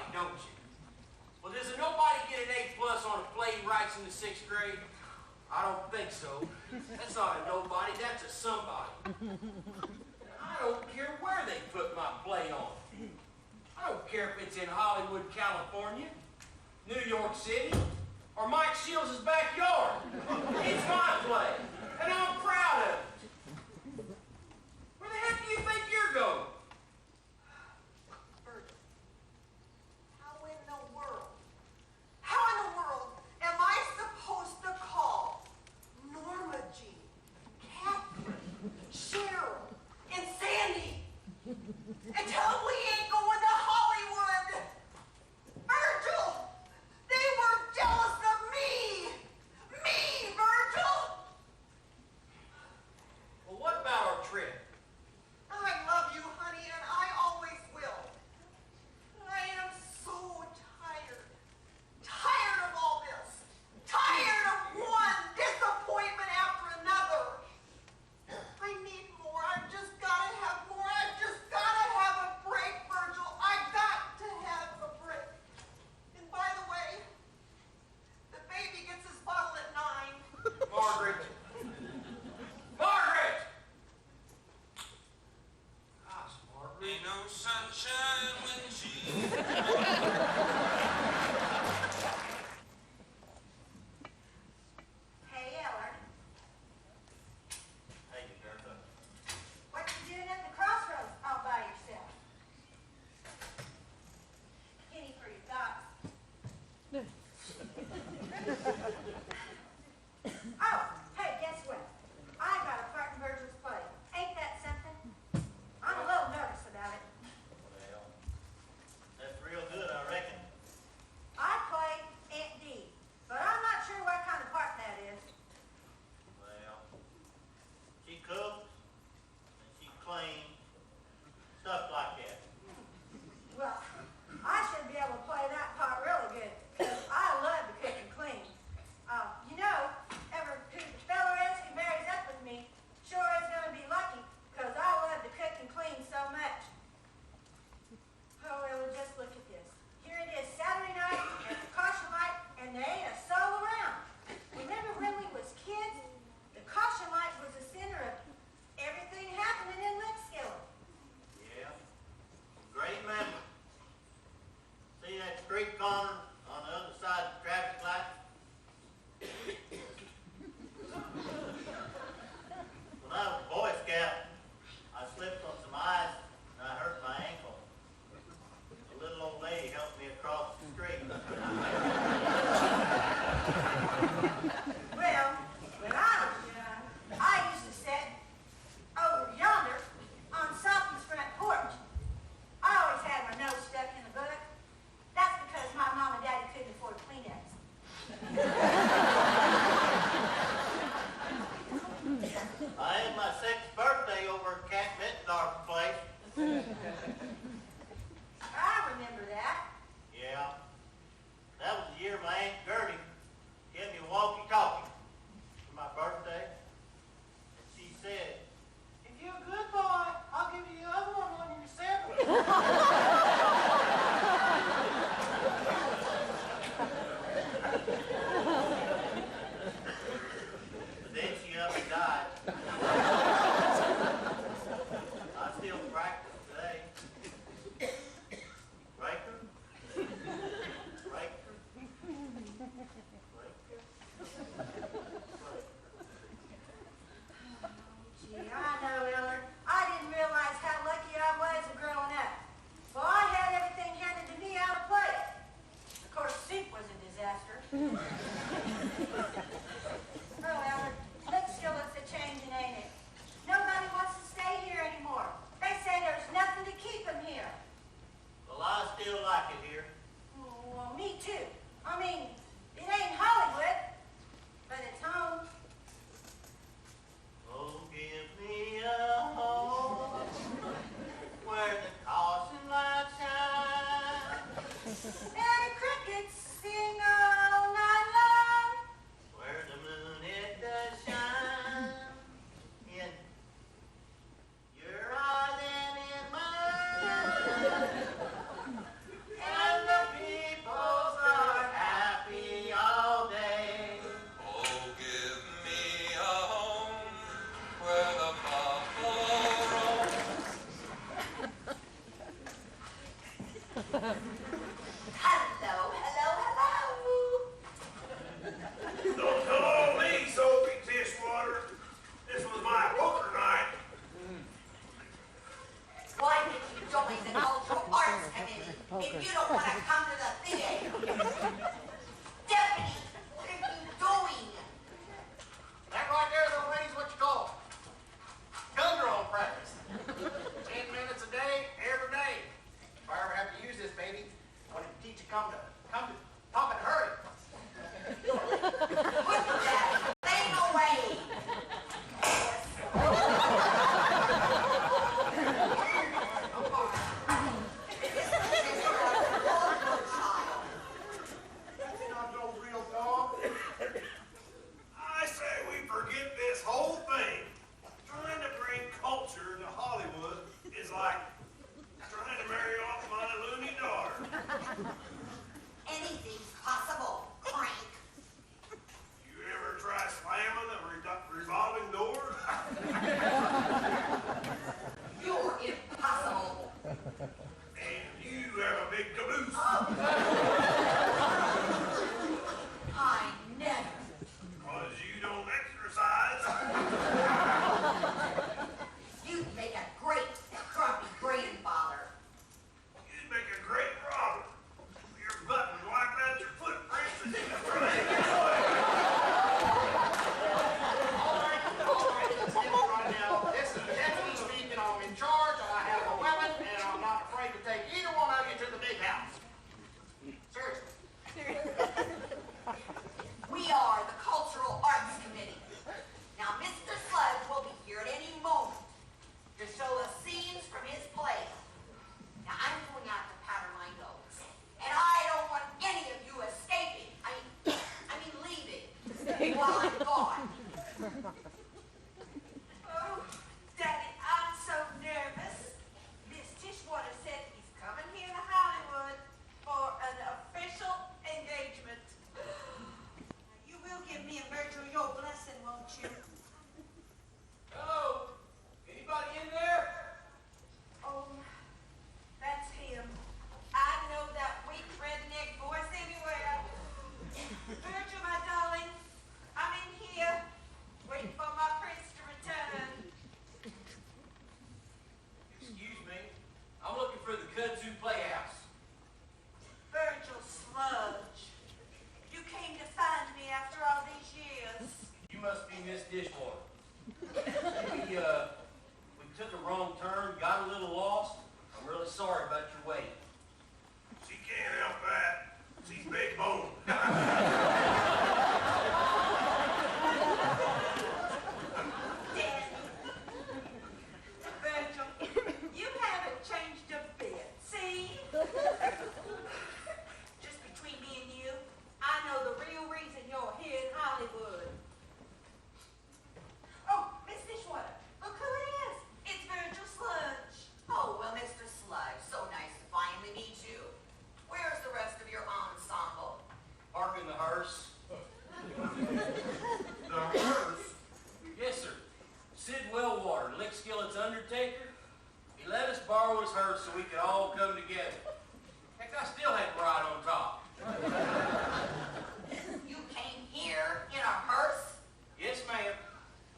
nobody, don't you? Well, does a nobody get an A+ on a play he writes in the 6th grade? I don't think so. That's not a nobody, that's a somebody. I don't care where they put my play on. I don't care if it's in Hollywood, California, New York City, or Mike Shields' backyard. It's my play, and I'm proud of it. Where the heck do you think you're going? Virgil, how in the world am I supposed to call Norma Jean, Catherine, Cheryl, and Sandy and tell them we ain't going to Hollywood? Virgil, they were jealous of me. Me, Virgil. Well, what about our trip? I love you, honey, and I always will. I am so tired. Tired of all this. Tired of one disappointment after another. I need more. I've just got to have more. I've just got to have a break, Virgil. I've got to have a break. And by the way, the baby gets his bottle at 9. Margaret! Margaret! Gosh, Margaret. Ain't no sunshine when she. Hey, Ellen, Hey, Gertha. what you doing at the crossroads all by yourself? Penny for your thoughts. Oh, hey, guess what? I got a part in Virgil's play. Ain't that something? I'm a little nervous about it. Well, that's real good, I reckon. I play Aunt Dee, but I'm not sure what kind of part that is. Well, she cooks and she cleans, stuff like that. Well, I should be able to play that part really good, because I love to cook and clean. You know, ever who the fellow is who marries up with me sure is going to be lucky, because I love to cook and clean so much. Oh, well, just look at this. Here it is, Saturday night at the caution light, and there ain't a soul around. Remember when we was kids? The caution light was the center of everything happening in Lickskillet. Yeah, great memory. See that street corner on the other side of the traffic light? When I was a Boy Scout, I slipped on some ice and I hurt my ankle. A little old lady helped me across the street. Well, when I was young, I used to sit over yonder on Sophy's front porch. I always had my nose stuck in the book. That's because my mom and daddy couldn't afford Kleenex. I had my 6th birthday over at Cat Mittendorf's place. I remember that. Yeah, that was the year my Aunt Gertie gave me a walkie-talkie for my birthday. And she said, "If you're a good boy, I'll give you the other one when you're 7." But then she up and died. I still practice today. Breaker. Breaker. Gee, I know, Ellen. I didn't realize how lucky I was growing up. Well, I had everything handed to me out of play. Of course, soup was a disaster. Oh, Ellen, Lickskillet's a changing, ain't it? Nobody wants to stay here anymore. They say there's nothing to keep them here. Well, I still like it here. Well, me too. I mean, it ain't Hollywood, but it's home. Oh, give me a home where the caution light shines, And the crickets sing all night long. where the moon it does shine. In your eyes and in mine, and the come to the theater. Deputy, what are you doing? That right there, little lady's what you call gun draw practice. 10 minutes a day, every day. If I ever have to use this baby, I want to teach you come to talk in a hurry. Put that thing away. That's not no real dog. I say we forget this whole thing. Trying to bring culture to Hollywood is like trying to marry off my loony daughter. Anything's possible, crank. You ever try slamming a revolving door? You're impossible. And you have a big caboose. I never. Because you don't exercise. You'd make a great grumpy grandfather. You'd make a great robber. Your button wiped out your footprints and you can try it anyway. All right, let's get it right now. This is the deputy speaking. I'm in charge. I have a weapon, and I'm not afraid to take either one of you to the big house. Seriously. We are the Cultural Arts Committee. Now, Mr. Sludge will be here at any moment to show us scenes from his play. Now, I'm going out to powder my nose, and I don't want any of you escaping. I mean leaving while I'm gone. Oh, Daddy, I'm so nervous. Miss Tishwater said he's coming here to Hollywood for an official engagement. You will give me and Virgil your blessing, won't you? Hello? Anybody in there? Oh, that's him. I know that weak redneck voice anywhere. Virgil, my darling, I'm in here, waiting for my prince to return. Excuse me. I'm looking for the Kudzu Playhouse. Virgil Sludge, you came to find me after all these years. You must be Miss Dishwater. We took a wrong turn, got a little lost. I'm really sorry about your wait. She can't help that. She's big bone. Daddy. Virgil, you haven't changed a bit, see? Just between me and you, I know the real reason you're here in Hollywood. Oh, Miss Dishwater, look who it is. It's Virgil Sludge. Oh, well, Mr. Sludge, so nice to finally meet you. Where's the rest of your ensemble? Parking the hearse. The hearse. Yes, sir. Sid Wellwater, Lick Skillet's undertaker. He let us borrow his hearse so we could all come together. Heck, I still had to ride on top. You came here in a hearse? Yes, ma'am.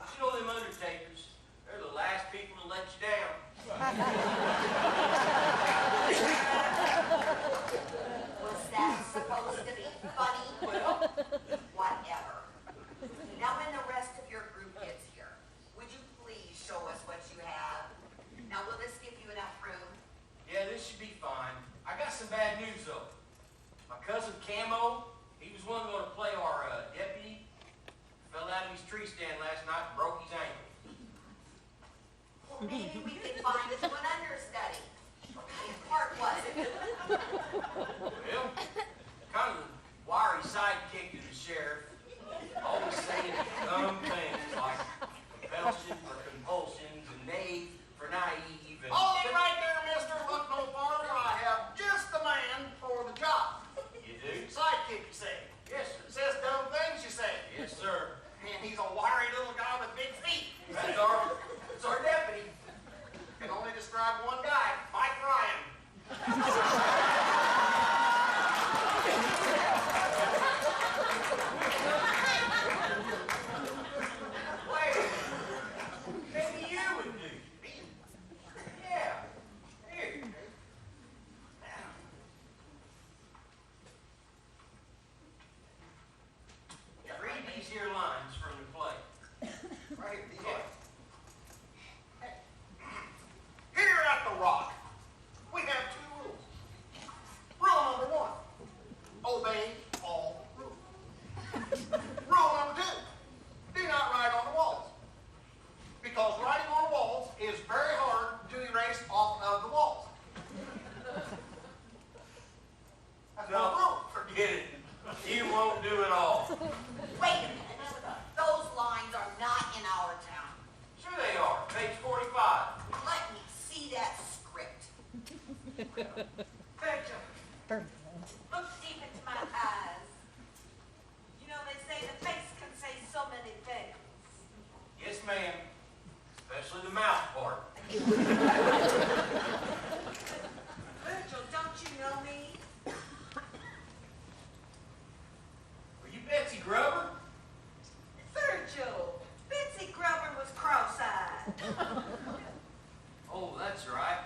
You know them undertakers. They're the last people to let you down. Was that supposed to be funny? Well, Whatever. Now, when the rest of your group gets here, would you please show us what you have? Now, will this give you enough room? yeah, this should be fine. I got some bad news, though. My cousin Camo, he was one going to play our deputy. Fell out of his tree stand last night and broke his ankle. Well, maybe we could find you an understudy. What kind of part was it? Well, kind of the wiry sidekick to the sheriff. Always saying dumb things like compulsion for compulsions and knave for naive. And Hold it right there, mister. Look no farther. I have just the man for the job. You do? Sidekick, you say. Yes, sir. Says dumb things, you say. Yes, sir. And he's a wiry little guy with big feet. That's our deputy. Can only describe one guy, Mike Ryan. No, forget it. You won't do it all. Wait a minute. Those lines are not in our town. Sure they are. Page 45. Let me see that script. Virgil, look deep into my eyes. You know, they say the face can say so many things. Yes, ma'am. Especially the mouth part. Virgil, don't you know me? Were you Betsy Grubber? Virgil, Betsy Grubber was cross-eyed. Oh, that's right.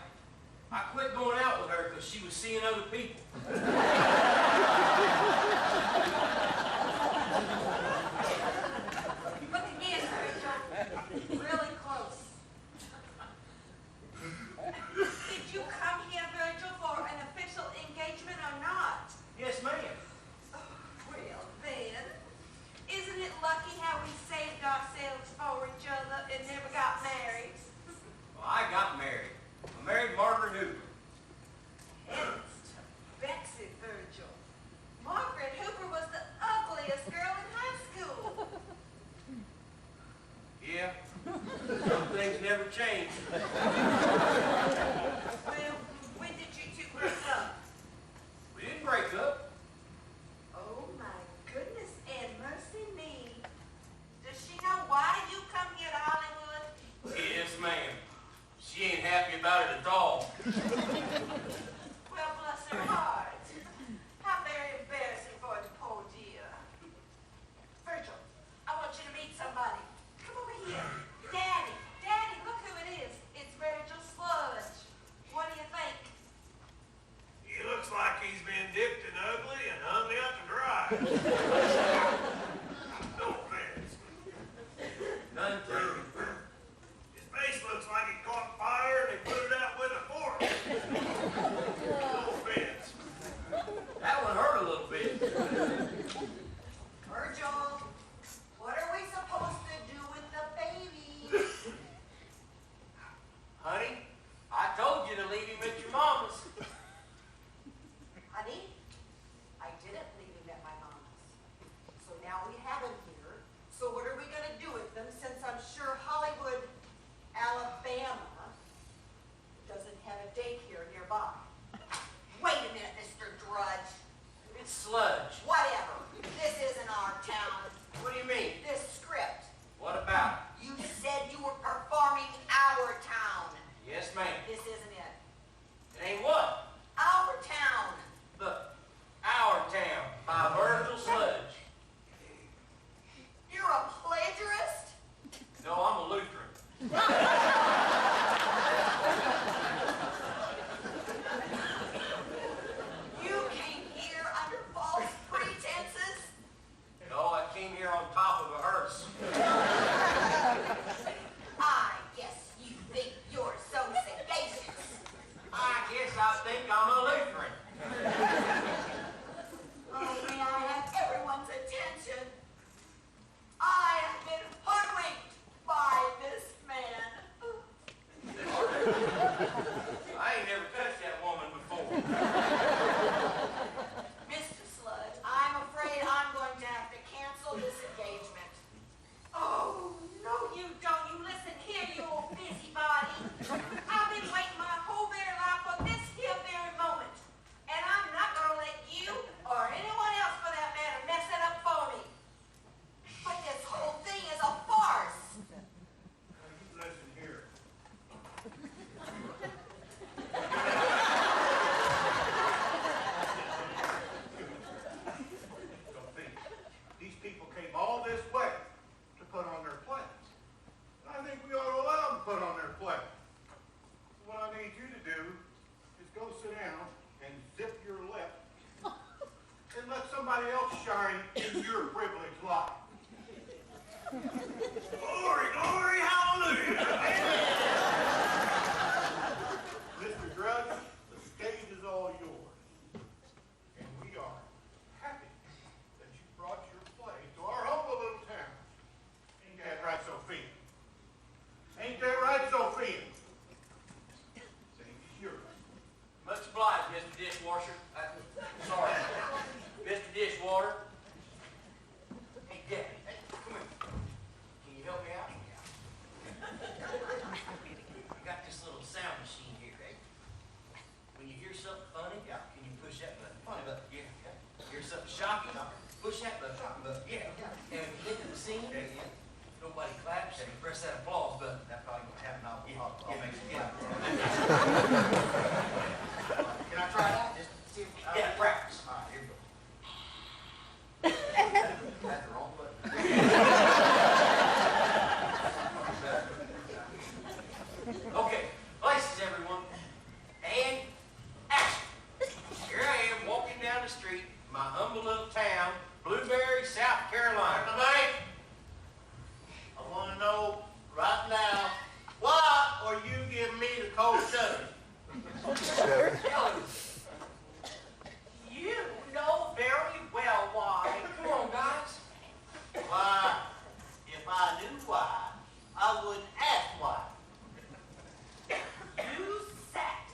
I quit going out with her because she was seeing other people. Look again, Virgil. Really close. Did you come here, Virgil, for an official engagement or not? Yes, ma'am. Well, then, isn't it lucky how we saved ourselves for each other and never got married? Well, I got married. I married Margaret Hoover. Heavens to Betsy, Virgil. Margaret Hooper was the ugliest girl in high school. Yeah. Some things never change. Well, when did you two break up? We didn't break up. Oh my goodness, and mercy me. Does she know why you come here to Hollywood? Yes, ma'am. She ain't happy about it at all. Well, bless her heart. How very embarrassing for the poor dear. Virgil, I want you to meet somebody. Come over here. Daddy, Daddy, look who it is. It's Virgil Sludge. What do you think? He looks like he's been dipped in ugly and hung out to dry. No offense. None taken. His face looks like it caught fire and they put it out with a fork. No offense. That one hurt a little bit. Virgil, what are we supposed to do with the baby? Honey, I told you to leave him at your mama's. Honey, I didn't leave him at my mama's. So now we have him here. So what are we going to do with them since I'm sure Hollywood, Alabama doesn't have a daycare nearby? Wait a minute, Mr. Drudge. It's sludge. Whatever. This isn't our town. What do you mean? This script. What about You said you were performing our town. it? Yes, ma'am. This isn't it. It ain't what? Our town. Our Town by Virgil Sludge. You're a plagiarist? No, I'm a Lutheran. You came here under false pretenses? No, I came here on top of a hearse. I guess you think you're so sagacious. I guess I think I'm a Lutheran. Oh, may I have everyone's attention? I have been hoodwinked by this man. I ain't never touched that woman before. Mr. Sludge, I'm afraid I'm going to have to cancel this engagement. Oh, no, you don't. You listen here, you old busybody. I've been waiting my whole very life for this here very moment. And I'm not going to let you, or anyone else for that matter, mess it up for me. But this whole thing is a farce. Now you listen here. Don't think. These people came all this way to put on their plans. And I think we ought to allow them to put on their plans. What I need you to do is go sit down and zip your lip and let somebody else shine in your privileged light. Glory, glory, hallelujah. Mr. Drudge, the stage is all yours. And we are happy that you brought your play to our humble little town. Ain't that right, Sophia? Ain't that right, Sophia? Stage is yours. Much obliged, Mr. Dishwasher. Sorry. Shocky? Push that button. Yeah. And if you get to the scene, nobody claps, and you press that applause button. That's probably gonna happen. I'll make it. Can I try that? Just see if. Yeah, practice. All right, here we go. That's the wrong button. Okay, places, everyone. And action. Here I am walking down the street, my humble little town, Blueberry, South Carolina. Everybody, I want to know right now, why are you giving me the cold shoulder? You know very well why. Come on, guys. Why, if I knew why, I wouldn't ask why. You sat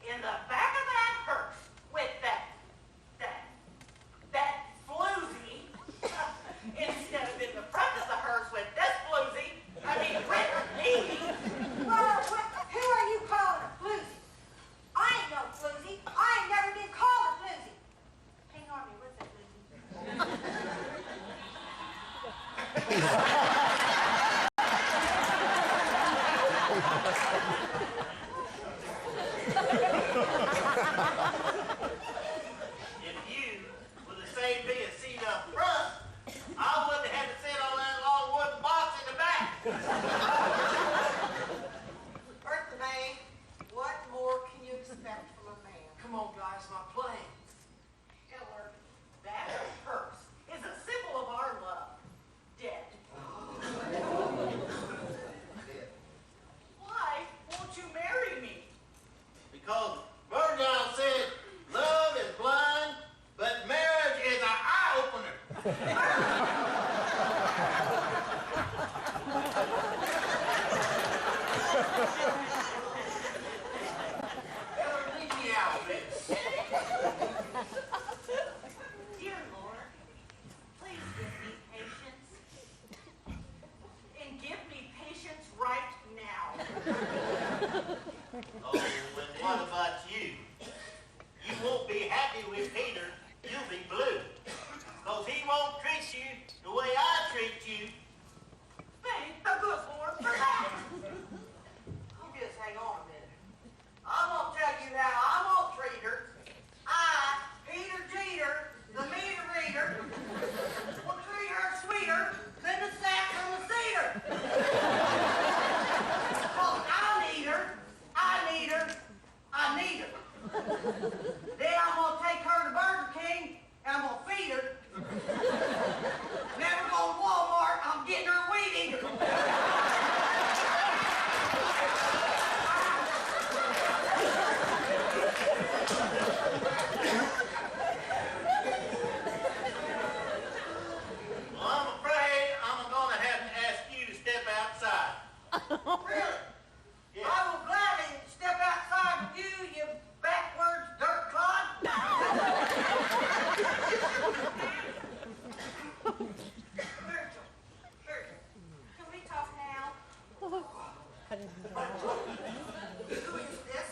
in the back of that hearse with that floozy instead of in the front of the hearse with this floozy. I mean, with me. Well, who are you calling a floozy? I ain't no floozy. I ain't never been called a floozy. King Army, what's that floozy? If you would have saved me a seat up front, I wouldn't have had to sit on that long wooden box in the back. Bertha May, what more can you expect from a man? Come on, guys, my play. Hillard, that hearse is a symbol of our love. Dead. Why won't you marry me? Because Virgil said, love is blind, but marriage is an eye-opener. Leave me out of this. Dear Lord, please give me patience. And give me patience right now. Oh, and what about you? You won't be happy with Peter, you'll be blue. Because he won't treat you the way I treat you. Thank the good Lord for that. You just hang on a minute. I'm gonna tell you how I'm gonna treat her. I, Peter Jeter, the meter reader, will treat her sweeter than the sap from the cedar. Cause I need her. Then I'm gonna take her to Burger King and I'm gonna feed her. Never go to Walmart, I'm getting her a weed eater. Well, I'm afraid I'm gonna have to ask you to step outside. Really? Yeah. I will gladly step outside with you, you backwards dirt clod. Virgil, can we talk now? Who is this?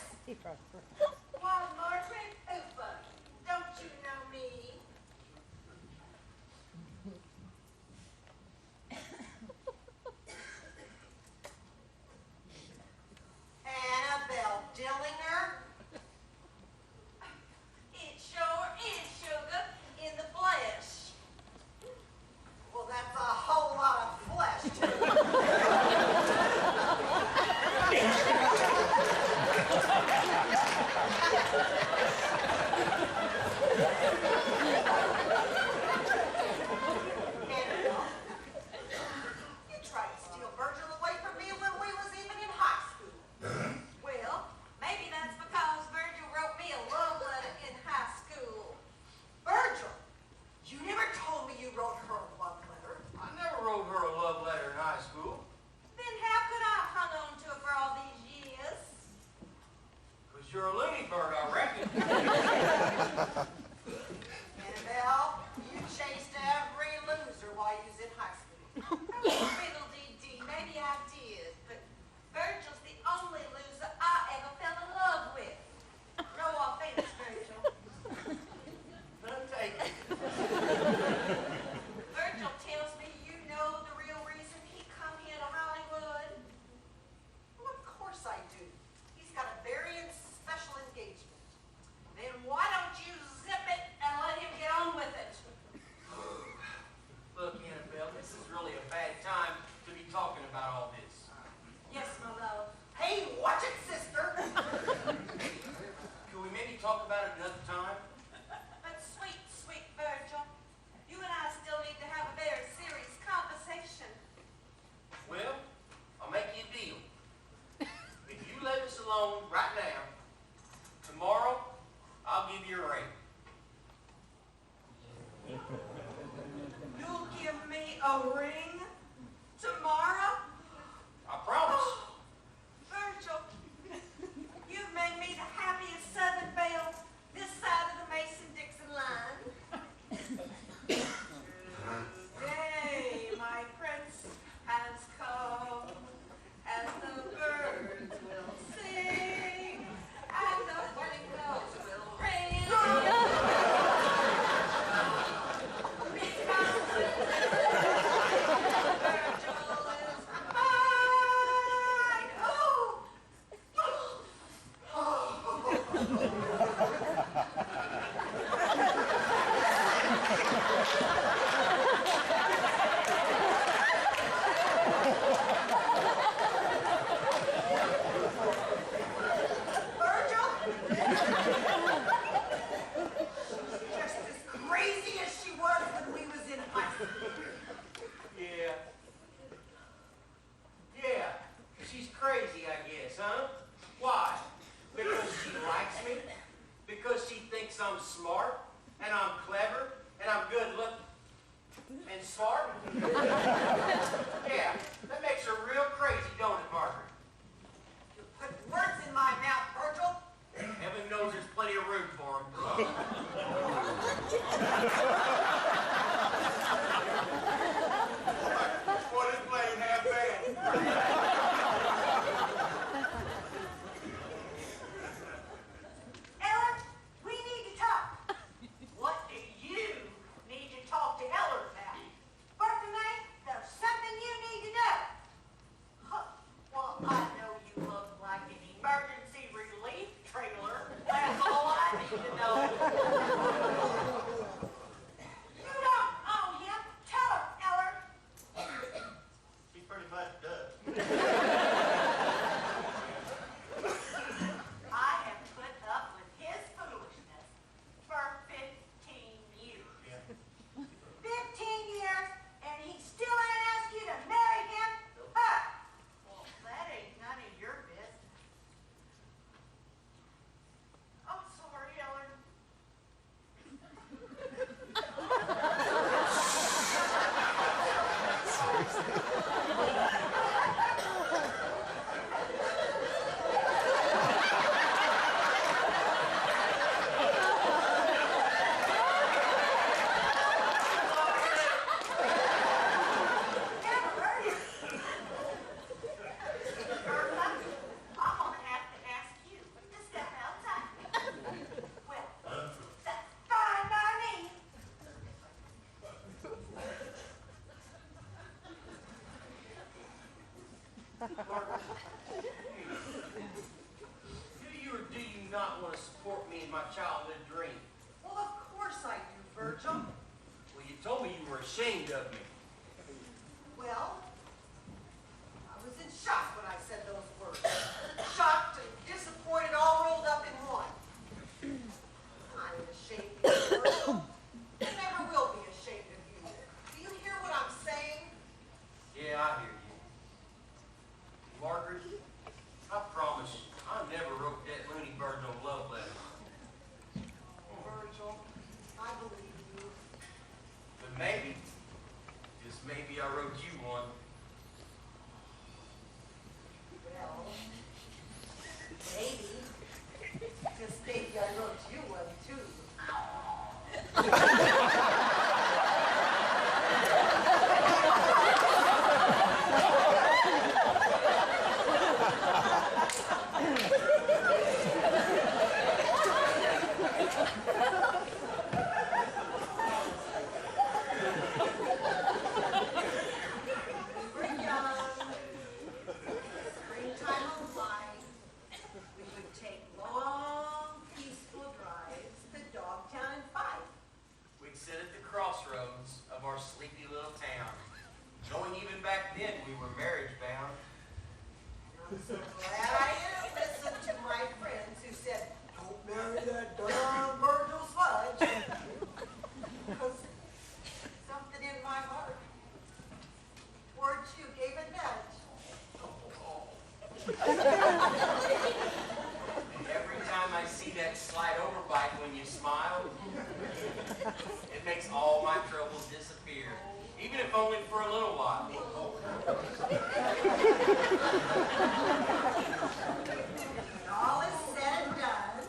Why, Margaret Hooper. Don't you know me? Annabelle Dillinger? It sure is sugar in the flesh. Well, that's a whole lot of flesh, Annabelle, you tried to steal Virgil away from me when we was even in high school. Well, maybe that's because Virgil wrote me a love letter in high school. Virgil, you never told me you wrote her a love letter. I never wrote her a love letter in high school. Then how could I have hung on to her for all these years? Because you're a loony bird, I reckon. Annabelle, you chased every loser while you was in high school. Fiddle-dee-dee, maybe I did, but Virgil's the only loser I ever fell in love with. No offense, Virgil. None taken. Boy, this playing half bad. Ellen, we need to talk. What do you need to talk to Ellen about? Bertha May, there's something you need to know. Huh. Well, I know you look like an emergency relief trailer. That's all I need to know. You don't own him. Tell her, Ellen. He pretty much does. I have put up with his foolishness for 15 years. Yeah. 15 years, and he still ain't asked you to marry him? Huh? Well, that ain't none of your business. I'm sorry, Ellen. Never heard it. Bertha, I'm gonna have to ask you to step outside. Well, that's fine by me. Do you or do you not want to support me in my childhood dream? Well, of course I do, Virgil. Well, you told me you were ashamed of me. Well, I was in shock when I said those words. Shocked and disappointed all rolled up in one. I am ashamed of you, Virgil. I never will be ashamed of you. Do you hear what I'm saying? Yeah, I hear you. Margaret, I promise you, I never wrote that loony bird no love letter. Virgil, I believe you. But maybe, just maybe I wrote you one. Well, maybe. Just maybe I wrote you one too. We were young, springtime of life. We would take long, peaceful drives to Dogtown and Fife. We'd sit at the crossroads of our sleepy little town, knowing even back then we were marriage bound. I'm so glad I didn't listen to my friends who said, "Don't marry that darn Virgil Sludge." Because something in my heart towards you gave a nudge. And every time I see that slide over bike when you smile, it makes all my troubles disappear, even if only for a little while. When all is said and done,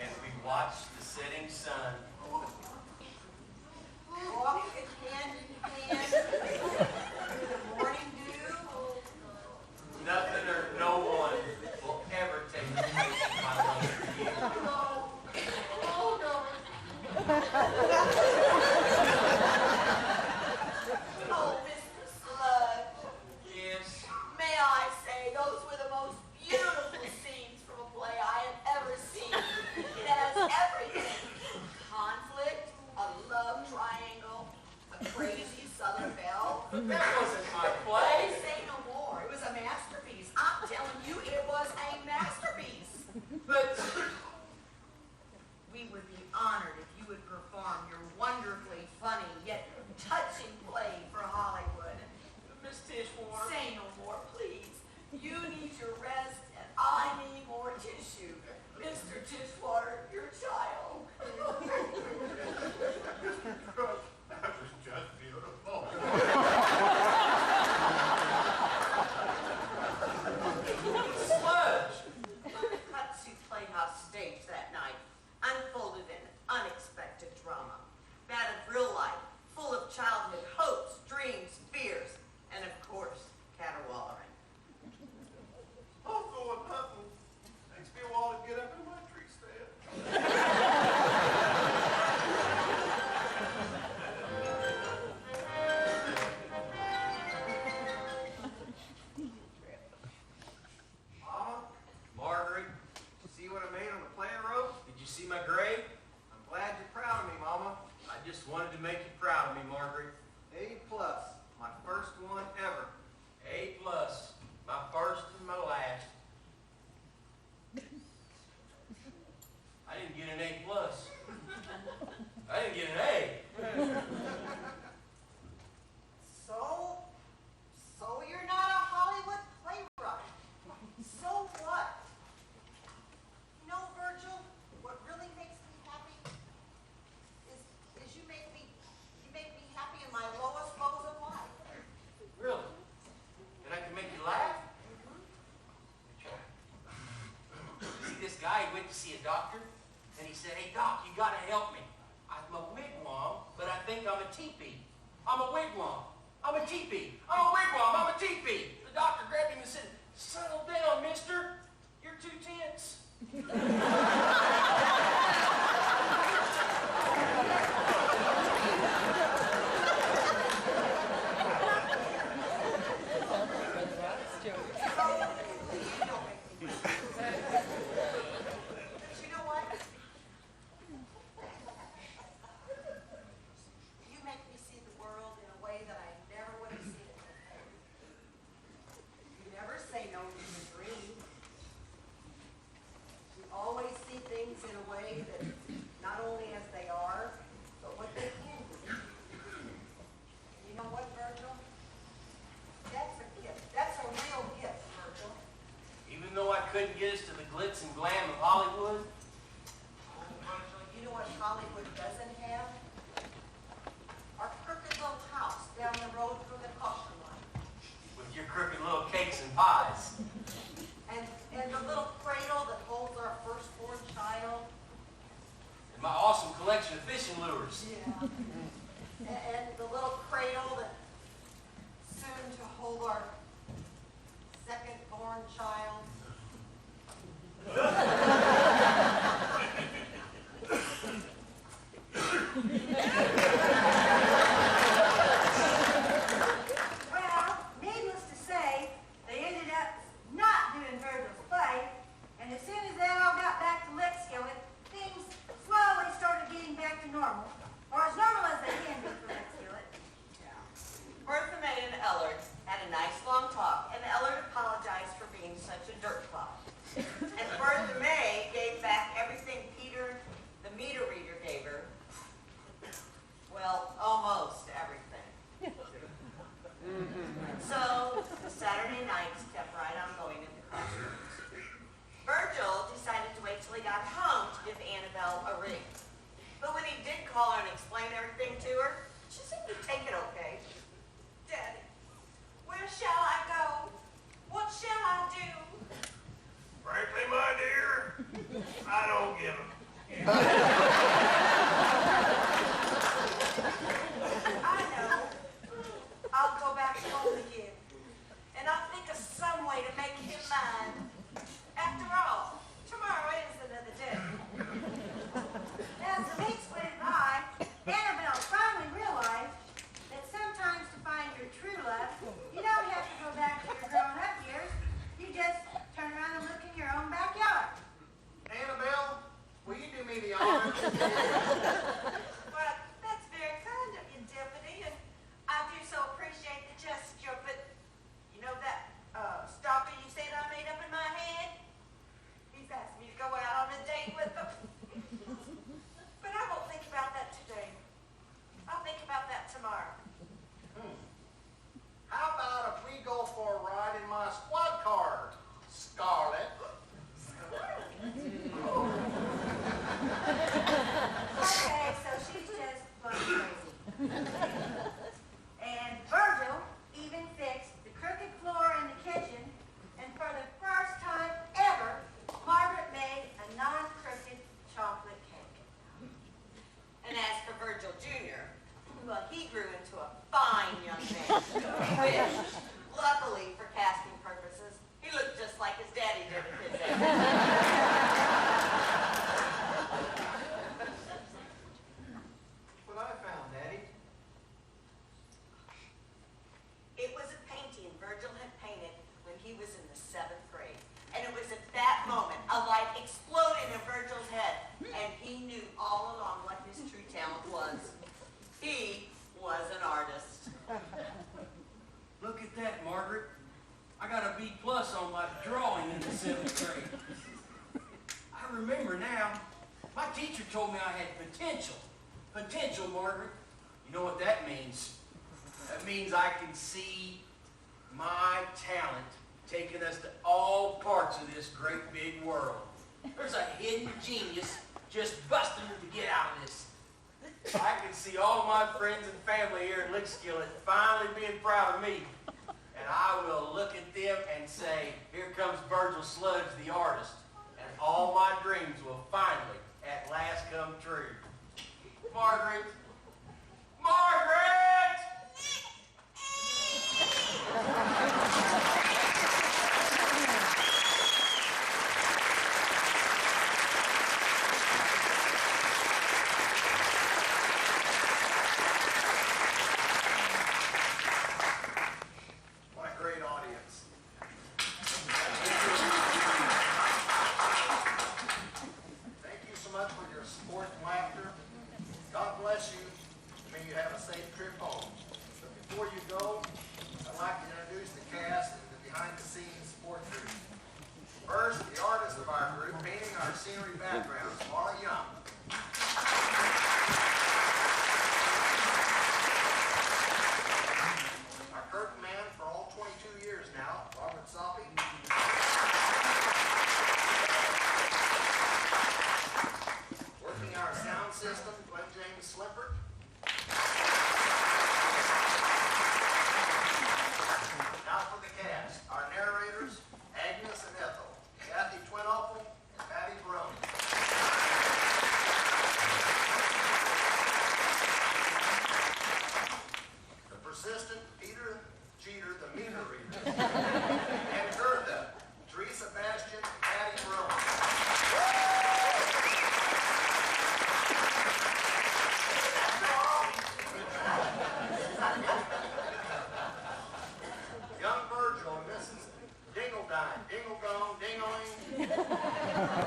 As we watch the setting sun, walking hand in hand through the morning dew, nothing or no one will ever take the place of my love for you. oh no. Oh, Mr. Sludge, Yes, may I say those were the most childhood hopes, dreams, fears, and of course, caterwauling. I'm going hunting. Takes me a while to get up in my tree stand. Mama, Margaret, see what I made on the playing rope? Did you see my grade? I'm glad you're proud of me, Mama. I just wanted to make you proud of me, Margaret. A plus, my first one ever. A plus, my first and my last. I didn't get an A plus. I didn't get an A. So you're not a Hollywood playwright. So what? You know, Virgil, what really makes me happy is you make me happy in my lowest lows of life. Really? And I can make you laugh? See this guy, he went to see a doctor, and he said, "Hey, doc, you gotta help me. I'm a wigwam, but I think I'm a teepee. I'm a wigwam. I'm a teepee. I'm a wigwam. I'm a teepee." The doctor grabbed him and said, "Settle down, mister. You're too tense." But you know what? You make me see the world in a way that I never would have seen it before. You never say no to your dream. You always see things in a way that not only as they are, but what they can be. You know what, Virgil? That's a gift. That's a real gift, Virgil. Even though I couldn't get us to the glitz and glam of Hollywood, You know what Hollywood doesn't have? Our crooked little house down the road from the caution line. with your crooked little cakes and pies. And the little cradle that holds our firstborn child. And my awesome collection of fishing lures. Yeah. And the little cradle that soon to hold our second-born child. Well, needless to say, they ended up not doing Virgil's play, and as soon as they all got back to Lickskillet, things slowly started getting back to normal, or as normal as they can be for Lickskillet. Bertha May and Ellard had a nice long talk, and Ellard apologized for being such a dirtbag. And Bertha May gave back everything Peter, the meter reader, gave her. Well, almost everything. And so the Saturday nights kept right on going in the classrooms. Virgil decided to wait till he got home to give Annabelle a ring. But when he did call her and explain everything to her, she seemed to take it okay. Daddy, where shall I go? What shall I do? Frankly, my dear, I don't give a. I know. I'll go back home again, and I'll think of some way to make him mine. After all, tomorrow is another day. As the weeks went by, Annabelle finally realized that sometimes to find your true love, you don't have to go back to your grown-up years. You just turn around and look in your own backyard. Annabelle, will you do me the honor Well, he grew into a fine young man, which, luckily for casting purposes, he looked just like his daddy did at his age. What I found, Daddy. It was a painting Virgil had painted when he was in the 7th grade. And it was at that moment a light exploded in Virgil's head, and he knew all along what his true talent was. He was an artist. Look at that, Margaret. I got a B+ on my drawing in the 7th grade. I remember now. My teacher told me I had potential. Potential, Margaret. You know what that means? That means I can see my talent taking us to all parts of this great big world. There's a hidden genius just busting to get out of this. I can see all my friends and family here in Lickskillet finally being proud of me. And I will look at them and say, here comes Virgil Sludge, the artist. And all my dreams will finally, at last, come true. Margaret! Margaret! What a great audience. Thank you so much for your support and laughter. God bless you. May you have a safe trip home. But before you go, I'd like to introduce the cast and the behind-the-scenes support group. First, the artist of our group, painting our scenery backgrounds, Laura Young. Our curtain man for all 22 years now, Robert Soppy. Working our sound system, Glenn James Slippert. Now for the cast. Our narrators, Agnes and Ethel, Kathy Twinoffel, and Patty Barone. The persistent Peter Cheater, the meter reader. And Gertha, Teresa Bastian, and Patty Barone. Young Virgil and Mrs. Dingledine, Dingledong, Dingling.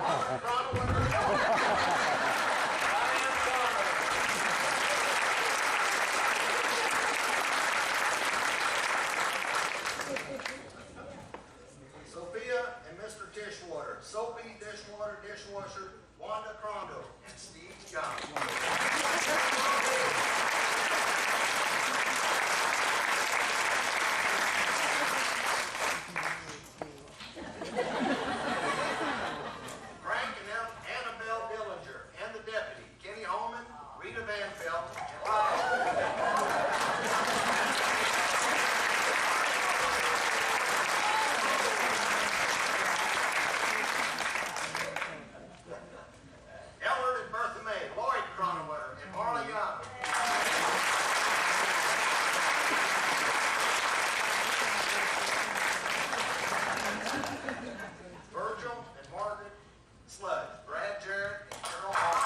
Robert Cronowinter. Diane Garner. Sophia and Mr. Dishwater, Soapy, Dishwater, Dishwasher, Wanda Crondo, and Steve John. Frank and Annabelle Dillinger, and the deputy, Kenny Holman, Rita Van Pelt, and Ryan. Ellard and Bertha May, Lloyd Cronowinter, and Marla Young. Virgil and Margaret Sludge, Brad Jarrett, and Carol Hall.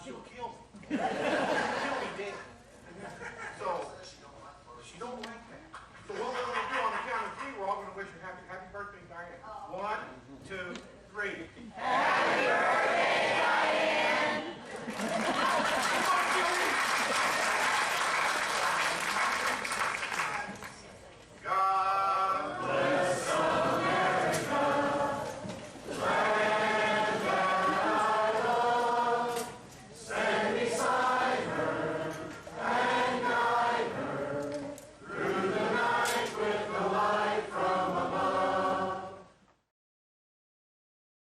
she'll kill me.